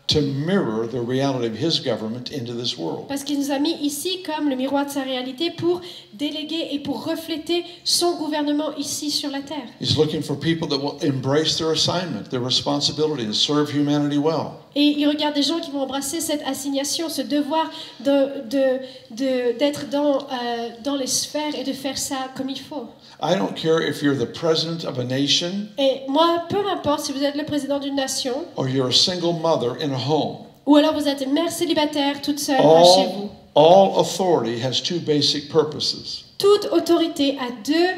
to mirror the reality of his government into this world. Parce qu'il nous a mis ici comme le miroir de sa réalité pour déléguer et pour refléter son gouvernement ici sur la terre. He's looking for people that will embrace their assignment, their responsibility, and serve humanity well. Et il regarde des gens qui vont embrasser cette assignation, ce devoir d'être dans les sphères et de faire ça comme il faut. I don't care if you're the president of a nation Et moi, peu importe si vous êtes le président d'une nation or you're a single mother in a home. ou alors vous êtes une mère célibataire toute seule chez vous. All authority has two basic purposes. Toute autorité a deux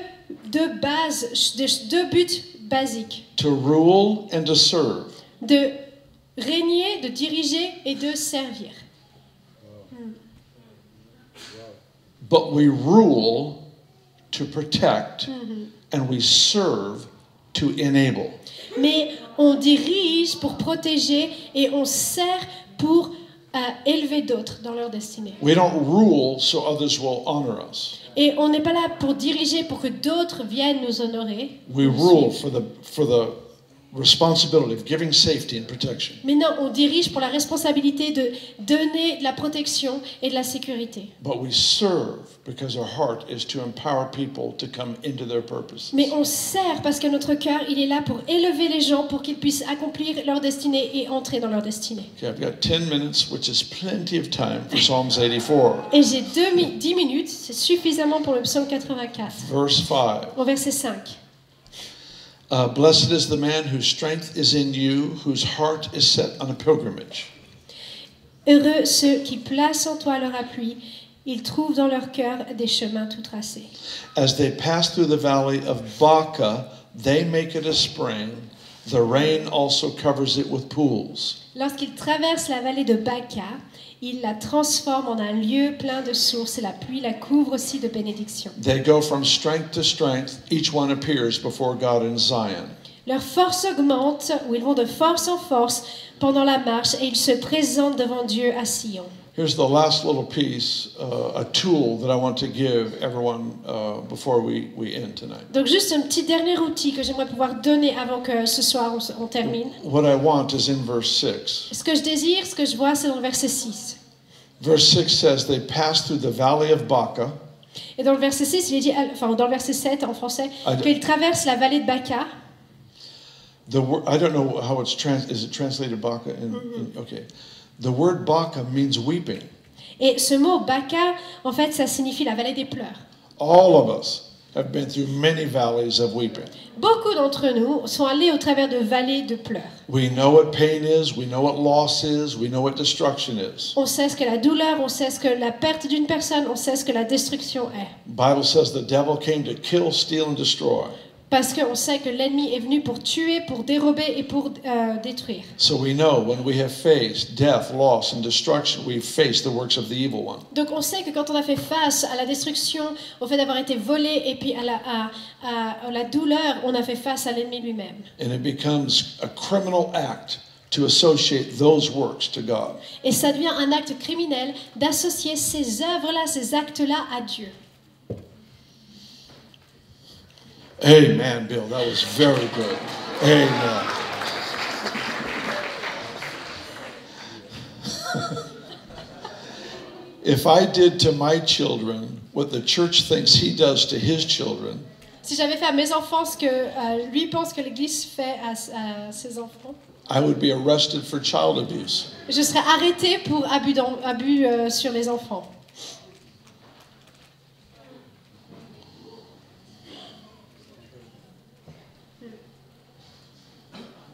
buts basiques. To rule and to serve. De régner, de diriger et de servir. But we rule to protect and we serve to enable. Mais on dirige pour protéger et on sert pour élever d'autres dans leur destinée. We don't rule so others will honor us. Et on n'est pas là pour diriger pour que d'autres viennent nous honorer. We rule for the responsibility of giving safety and protection. Mais non, on dirige pour la responsabilité de donner de la protection et de la sécurité. But we serve because our heart is to empower people to come into their purpose. Mais on sert parce que notre cœur, il est là pour élever les gens pour qu'ils puissent accomplir leur destinée et entrer dans leur destinée. Okay, I've got 10 minutes, which is plenty of time for Psalms 84. Et j'ai 10 minutes, c'est suffisamment pour le psaume 84, Verse 5. au verset 5. Blessed is the man whose strength is in you, whose heart is set on a pilgrimage. Heureux ceux qui placent en toi leur appui, ils trouvent dans leur cœur des chemins tout tracés. As they pass through the valley of Baca, they make it a spring. The rain also covers it with pools. Lorsqu'ils traversent la vallée de Baca, ils la transforment en un lieu plein de sources et la pluie la couvre aussi de bénédictions. They go from strength to strength. Each one appears before God in Zion. Leur force augmente, ou ils vont de force en force pendant la marche et ils se présentent devant Dieu à Sion. Here's the last little piece, a tool that I want to give everyone before we end tonight. Donc juste un petit dernier outil que j'aimerais pouvoir donner avant que ce soir on termine. What I want is in verse 6. Ce que je désire, ce que je vois, c'est dans le verset 6. Verse 6 says, they passed through the valley of Baca. Et dans le verset 6, il est dit, enfin dans le verset 7 en français, qu'ils traversent la vallée de Baca. I don't know how it's is it translated Baca? Okay. The word Baca means weeping. Et ce mot Baca, en fait, ça signifie la vallée des pleurs. All of us have been through many valleys of weeping. Beaucoup d'entre nous sont allés au travers de vallées de pleurs. We know what pain is, we know what loss is, we know what destruction is. On sait ce que la douleur, on sait ce que la perte d'une personne, on sait ce que la destruction est. The Bible says the devil came to kill, steal, and destroy. Parce qu'on sait que l'ennemi est venu pour tuer, pour dérober et pour détruire. So we know when we have faced death, loss, and destruction, we've faced the works of the evil one. Donc on sait que quand on a fait face à la destruction, au fait d'avoir été volé et puis à la douleur, on a fait face à l'ennemi lui-même. And it becomes a criminal act to associate those works to God. Et ça devient un acte criminel d'associer ces œuvres-là, ces actes-là à Dieu. Amen, Bill. That was very good. Amen. If I did to my children what the church thinks he does to his children, Si j'avais fait à mes enfants ce que lui pense que l'Église fait à ses enfants, I would be arrested for child abuse. je serais arrêtée pour abus sur les enfants.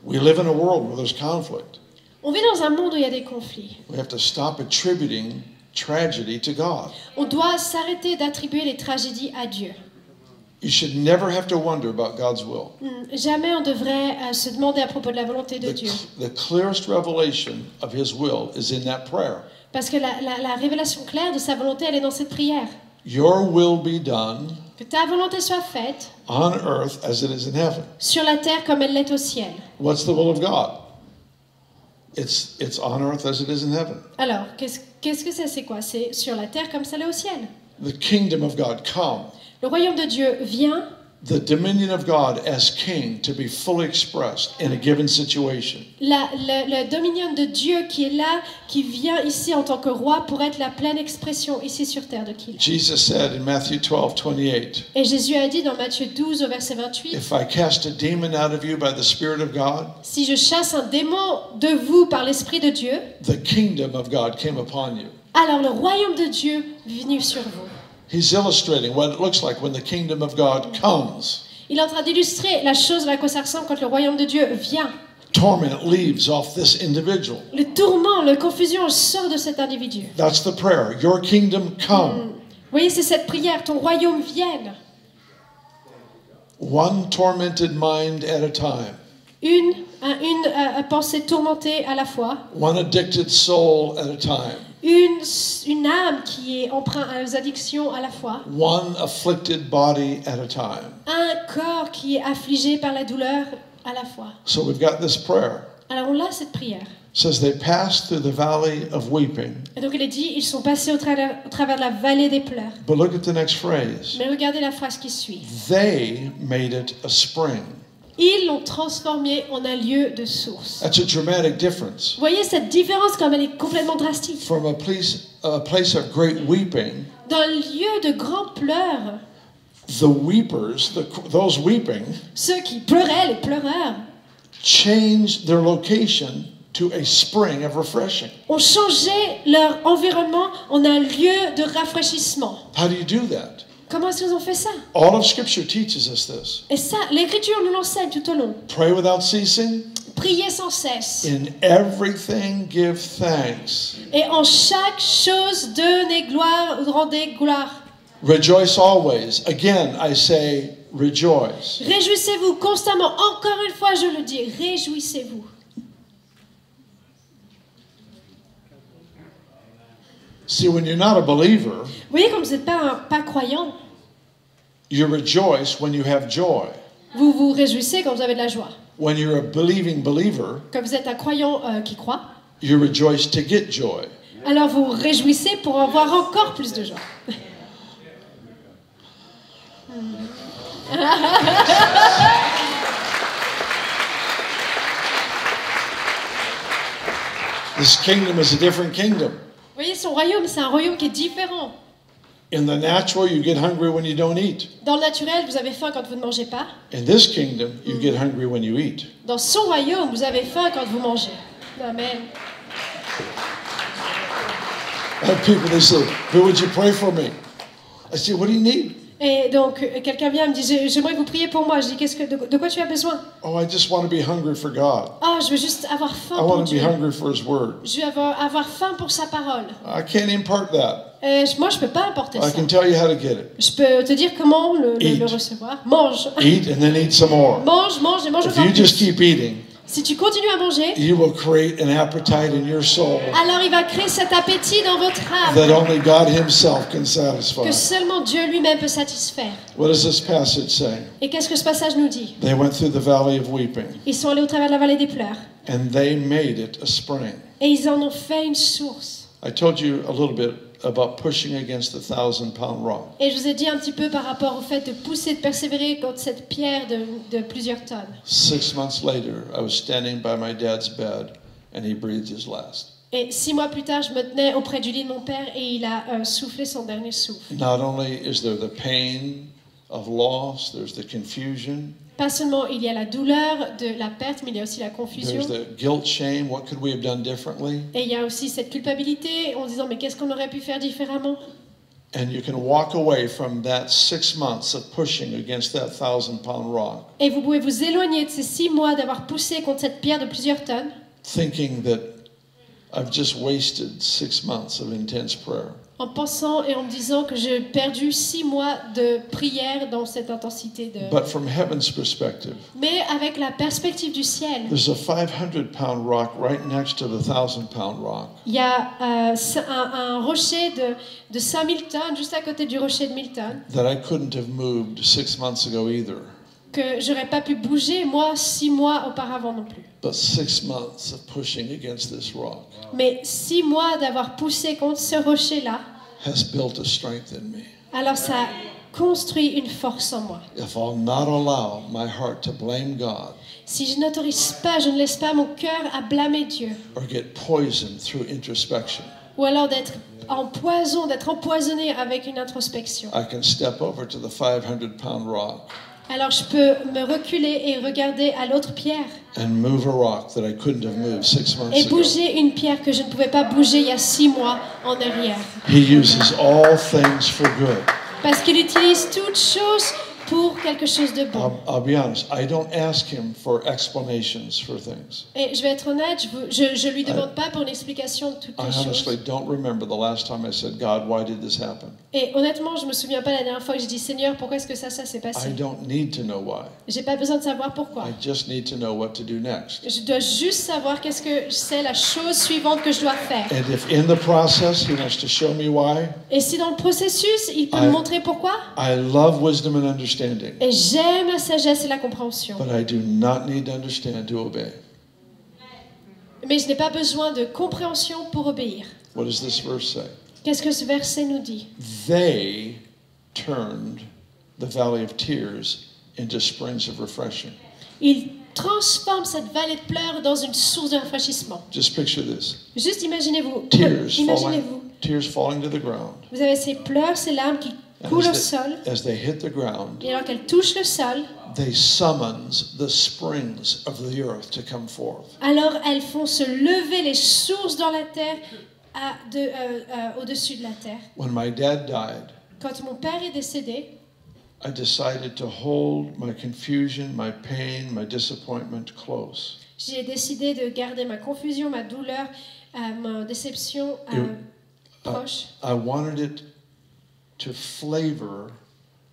We live in a world where there's conflict. On vit dans un monde où il y a des conflits. We have to stop attributing tragedy to God. On doit s'arrêter d'attribuer les tragédies à Dieu. You should never have to wonder about God's will. Jamais on devrait se demander à propos de la volonté de Dieu. The clearest revelation of his will is in that prayer. Parce que la révélation claire de sa volonté, elle est dans cette prière. Your will be done Que ta volonté soit faite on earth as it is in heaven. sur la terre comme elle l'est au ciel. What's the will of God? It's on earth as it is in heaven. Alors, qu'est-ce que c'est quoi? C'est sur la terre comme ça l'est au ciel. The kingdom of God come. Le royaume de Dieu vient, The dominion of God as king to be fully expressed in a given situation. le dominion de Dieu qui est là, qui vient ici en tant que roi pour être la pleine expression ici sur terre de qui il est. Jesus said in Matthew 12:28, Et Jésus a dit dans Matthieu 12 au verset 28, if I cast a demon out of you by the Spirit of God, si je chasse un démon de vous par l'Esprit de Dieu, the kingdom of God came upon you. alors le royaume de Dieu est venu sur vous. He's illustrating what it looks like when the kingdom of God comes. Il est en train d'illustrer la chose à quoi ça ressemble quand le royaume de Dieu vient. Torment leaves off this individual. Le tourment, la confusion sort de cet individu. That's the prayer. Your kingdom come. Vous voyez, c'est cette prière, ton royaume vienne. One tormented mind at a time. Une pensée tourmentée à la fois. One addicted soul at a time. Une âme qui est empreinte aux addictions à la fois. One afflicted body at a time. Un corps qui est affligé par la douleur à la fois. So we've got this prayer. Alors on a cette prière. It says they passed through the valley of weeping. Et donc il est dit, ils sont passés au travers de la vallée des pleurs. But look at the next phrase. Mais regardez la phrase qui suit. They made it a spring. Ils l'ont transformé en un lieu de source. That's a dramatic difference. Vous voyez cette différence comme elle est complètement drastique. From a place of great weeping, Dans un lieu de grands pleurs, the weepers, those weeping, ceux qui pleuraient, les pleureurs, changed their location to a spring of refreshing. ont changé leur environnement en un lieu de rafraîchissement. How do you do that? Comment est-ce qu'ils ont fait ça? All of Scripture teaches us this. Et ça, l'Écriture nous l'enseigne tout au long. Pray without ceasing. Priez sans cesse. In everything, give thanks. Et en chaque chose, donnez gloire, rendez gloire. Rejoice always. Again, I say rejoice. Réjouissez-vous constamment. Encore une fois, je le dis, réjouissez-vous. See, when you're not a believer, Vous voyez, comme vous n'êtes pas croyant, you rejoice when you have joy. vous vous réjouissez quand vous avez de la joie. When you're a believing believer, Quand vous êtes un croyant qui croit, you rejoice to get joy. alors vous vous réjouissez pour avoir encore plus de joie. This kingdom is a different kingdom. Vous voyez, son royaume, c'est un royaume qui est différent. In the natural, you get hungry when you don't eat. Dans le naturel, vous avez faim quand vous ne mangez pas. In this kingdom, you get hungry when you eat. Dans son royaume, vous avez faim quand vous mangez. Amen. I have people, they say, "Who would you pray for me?" I say, "What do you need?" Et donc, quelqu'un vient et me dit, j'aimerais que vous priez pour moi. Je dis, de quoi tu as besoin? Oh, I just want to be hungry for God. Ah, je veux juste avoir faim I pour want to be Dieu. hungry for His Word. Je veux avoir faim pour sa parole. I can't impart that. Moi, je ne peux pas apporter I ça. can tell you how to get it. Je peux te dire comment le Eat. recevoir. Mange. Eat and then eat some more. Mange et mange If encore you just plus. keep eating, Si tu continues à manger, you will create an appetite in your soul alors il va créer cet appétit dans votre that âme only God Himself can satisfy. que seulement Dieu lui-même peut satisfaire. What does this passage say? Et qu'est-ce que ce passage nous dit? They went through the valley of weeping, Ils sont allés au travers de la vallée des pleurs and they made it a spring. et ils en ont fait une source. I told you a little bit about pushing against the 1,000-pound rock. Et je vous ai dit un petit peu par rapport au fait de pousser, de persévérer contre cette pierre de plusieurs tonnes. 6 months later, I was standing by my dad's bed, and he breathed his last. Et 6 mois plus tard, je me tenais auprès du lit de mon père et il a soufflé son dernier souffle. Not only is there the pain of loss, there's the confusion, Pas seulement il y a la douleur de la perte, mais il y a aussi la confusion. there's the guilt, shame. What could we have done differently? Et il y a aussi cette culpabilité en disant mais qu'est-ce qu'on aurait pu faire différemment? And you can walk away from that 6 months of pushing against that 1,000-pound rock, Et vous pouvez vous éloigner de ces 6 mois d'avoir poussé contre cette pierre de plusieurs tonnes thinking that I've just wasted 6 months of intense prayer. en pensant et en me disant que j'ai perdu 6 mois de prière dans cette intensité de... But from heaven's perspective, Mais avec la perspective du ciel, there's a 500-pound rock right next to the 1,000-pound rock. il y a un rocher de 5000 tonnes juste à côté du rocher de 1000 tonnes That I couldn't have moved 6 months ago either. que j'aurais pas pu bouger moi 6 mois auparavant non plus. But 6 months of pushing against this rock Mais 6 mois d'avoir poussé contre ce rocher-là, has built a strength in me. alors ça a construit une force en moi. If I'll not allow my heart to blame God Si je n'autorise pas, je ne laisse pas mon cœur à blâmer Dieu, or get poisoned through introspection, ou alors d'être empoisonné avec une introspection, I can step over to the 500-pound rock alors je peux me reculer et regarder à l'autre pierre and move a rock that I couldn't have moved 6 months et ago. bouger une pierre que je ne pouvais pas bouger il y a 6 mois en arrière. He uses all things for good. Parce qu'il utilise toutes choses pour quelque chose de bon. I'll be honest, I don't ask him for explanations for things. Et je vais être honnête, je lui demande pas pour une explication de toutes I les honestly choses. don't remember the last time I said, God, why did this happen? Et honnêtement, je me souviens pas la dernière fois que j'ai dit Seigneur, pourquoi est-ce que ça s'est I passé? don't need to know why. J'ai pas besoin de savoir pourquoi. I just need to know what to do next. Je dois juste savoir qu'est-ce que c'est la chose suivante que je dois faire. And if in the process he wants to show me why, Et si dans le processus, il peut me montrer pourquoi? I love wisdom and understanding, Et j'aime la sagesse et la compréhension. but I do not need to understand to obey. Mais je n'ai pas besoin de compréhension pour obéir. What does this verse say? Qu'est-ce que ce verset nous dit? They turned the valley of tears into springs of refreshing. Il transforme cette vallée de pleurs dans une source de rafraîchissement. Just picture this. Juste imaginez-vous. Tears falling to the ground. Vous avez ces pleurs, ces larmes qui And coulent au sol. as they hit the ground, Et alors qu'elles touchent le sol, they summons the springs of the earth to come forth. alors elles font se lever les sources dans la terre au-dessus de la terre. When my dad died, Quand mon père est décédé, I decided to hold my confusion, my pain, my disappointment close. j'ai décidé de garder ma confusion, ma douleur, ma déception proche. I wanted it to flavor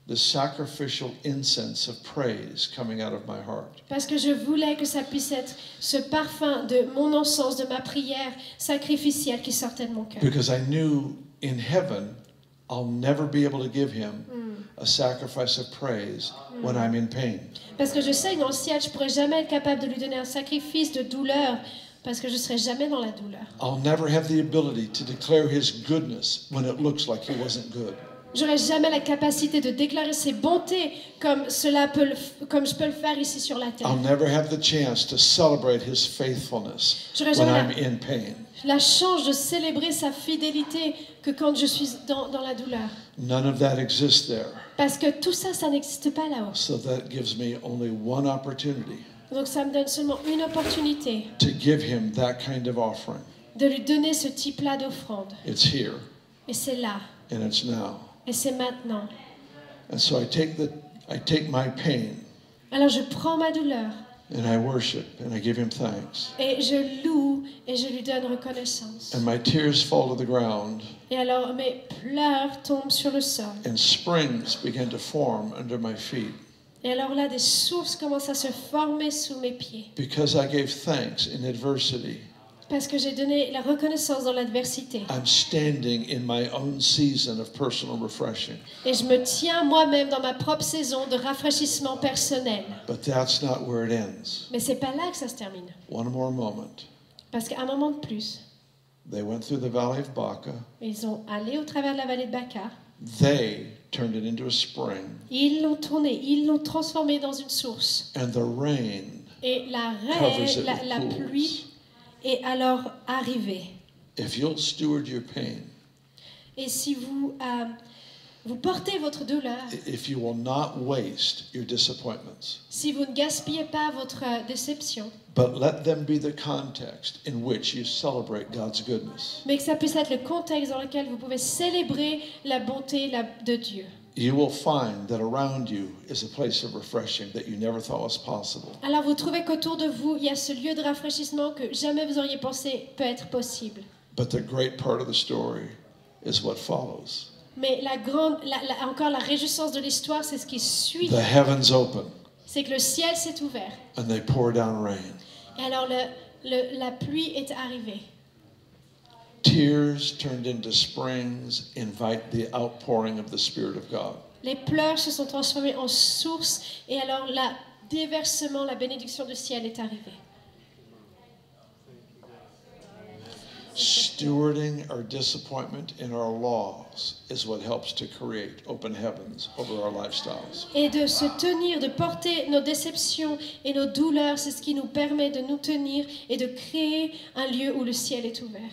the sacrificial incense of praise coming out of my heart. Parce que je voulais que ça puisse être ce parfum de mon encens, de ma prière sacrificielle qui sortait de mon cœur. Because I knew in heaven I'll never be able to give him a sacrifice of praise when I'm in pain. Parce que je sais que dans le ciel, je ne pourrai jamais être capable de lui donner un sacrifice de douleur, parce que je ne serai jamais dans la douleur. I'll never have the ability to declare his goodness when it looks like he wasn't good. J'aurai jamais la capacité de déclarer ses bontés comme je peux le faire ici sur la terre. I'll never have the chance to celebrate his faithfulness J'aurai when jamais I'm in pain. la chance de célébrer sa fidélité que quand je suis dans la douleur. None of that exists there. Parce que tout ça, ça n'existe pas là-haut. So that gives me only one opportunity Donc ça me donne seulement une opportunité to give him that kind of offering. de lui donner ce type-là d'offrande. It's here Et c'est là. and it's now. Et c'est maintenant. And so I take my pain Alors je prends ma douleur and I worship and I give him thanks. et je loue et je lui donne reconnaissance. And my tears fall to the ground Et alors mes pleurs tombent sur le sol. and springs begin to form under my feet Et alors là, des sources commencent à se former sous mes pieds. because I gave thanks in adversity. Parce que j'ai donné la reconnaissance dans l'adversité. I'm standing in my own season of personal refreshing. Et je me tiens moi-même dans ma propre saison de rafraîchissement personnel. But that's not where it ends. Mais c'est pas là que ça se termine. One more moment. Parce qu'à un moment de plus, They went through the valley of Baca. ils ont allé au travers de la vallée de Baca. They turned it into a spring. Ils l'ont tourné, ils l'ont transformé dans une source. And the rain Et covers it with la pools. pluie est alors arrivée. if you'll steward your pain, Et si vous portez votre douleur, if you will not waste your disappointments, si vous ne gaspillez pas votre déception, but let them be the context in which you celebrate God's goodness, mais que ça puisse être le contexte dans lequel vous pouvez célébrer la bonté de Dieu, you will find that around you is a place of refreshing that you never thought was possible. alors vous trouvez qu'autour de vous, il y a ce lieu de rafraîchissement que jamais vous auriez pensé peut être possible. But the great part of the story is what follows. Mais encore la réjouissance de l'histoire, c'est ce qui suit. The heavens open C'est que le ciel s'est ouvert. and they pour down rain. Et alors la pluie est arrivée. Tears turned into springs invite the outpouring of the Spirit of God. Les pleurs se sont transformés en sources et alors le déversement, la bénédiction du ciel est arrivée. Stewarding our disappointment in our laws is what helps to create open heavens over our lifestyles. Et de se tenir, de porter nos déceptions et nos douleurs, c'est ce qui nous permet de nous tenir et de créer un lieu où le ciel est ouvert.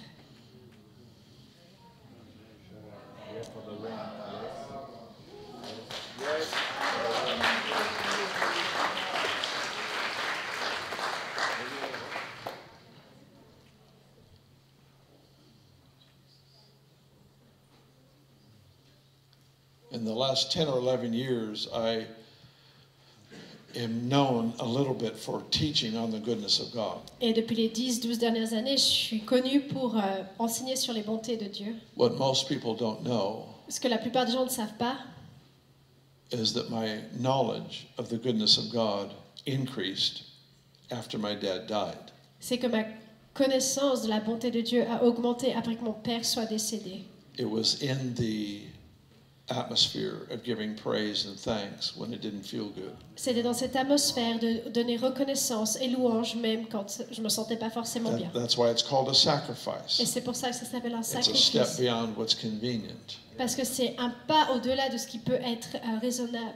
In the last 10 or 11 years, I am known a little bit for teaching on the goodness of God. Et depuis les 10-12 dernières années, je suis connue pour enseigner sur les bontés de Dieu. What most people don't know Ce que la plupart des gens ne savent pas, is that my knowledge of the goodness of God increased after my dad died. c'est que ma connaissance de la bonté de Dieu a augmenté après que mon père soit décédé. It was in the atmosphere of giving praise and thanks when it didn't feel good. C'était dans cette atmosphère de donner reconnaissance et louange même quand je me sentais pas forcément bien. That's why it's called a Et sacrifice. c'est pour ça que ça s'appelle un It's a step sacrifice. beyond what's convenient. Parce que c'est un pas au-delà de ce qui peut être raisonnable.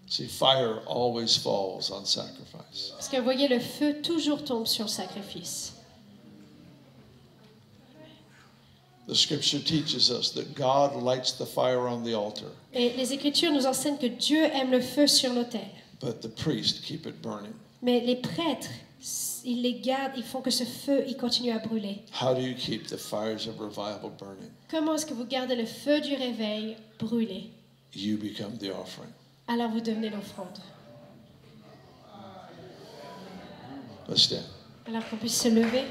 See, fire always falls on sacrifice. Parce que vous voyez, le feu toujours tombe sur le sacrifice. The scripture teaches us that God lights the fire on the altar, Et les Écritures nous enseignent que Dieu aime le feu sur l'autel. but the priests keep it burning. Mais les prêtres, ils les gardent, ils font que ce feu, il continue à brûler. How do you keep the fires of revival burning? Comment est-ce que vous gardez le feu du réveil brûlé? You become the offering. Alors vous devenez l'offrande. Let's stand. Alors qu'on puisse se lever.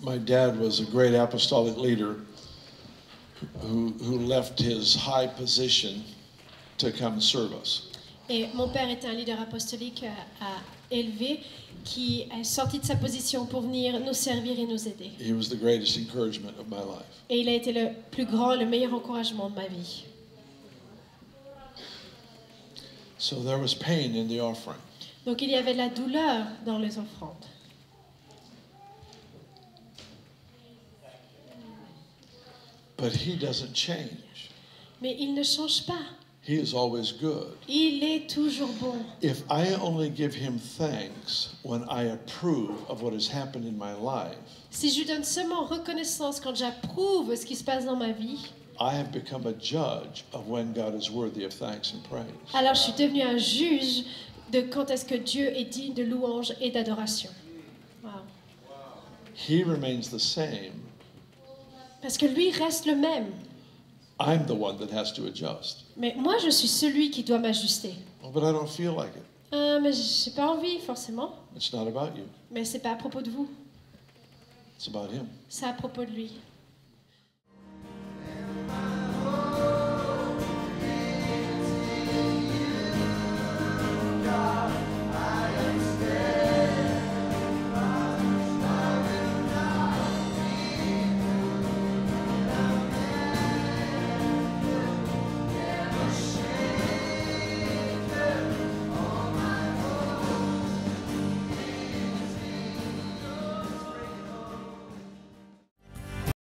My dad was a great apostolic leader who left his high position to come serve us. Et mon père était un leader apostolique élevé qui est sorti de sa position pour venir nous servir et nous aider. He was the greatest encouragement of my life. Et il a été le plus grand, le meilleur encouragement de ma vie. So there was pain in the offering. Donc il y avait de la douleur dans les offrandes. But he doesn't change. Mais il ne change pas. He is always good. Il est toujours bon. If I only give him thanks when I approve of what has happened in my life, Si je lui donne seulement reconnaissance quand j'approuve ce qui se passe dans ma vie, I have become a judge of when God is worthy of thanks and praise. alors je suis devenue un juge de quand est-ce que Dieu est digne de louange et d'adoration. Wow. He remains the same. Parce que lui reste le même. I'm the one that has to adjust. Mais moi, je suis celui qui doit m'ajuster. Oh, but I don't feel like it. Mais j'ai pas envie, forcément. It's not about you. Mais c'est pas à propos de vous. It's about him. C'est à propos de lui.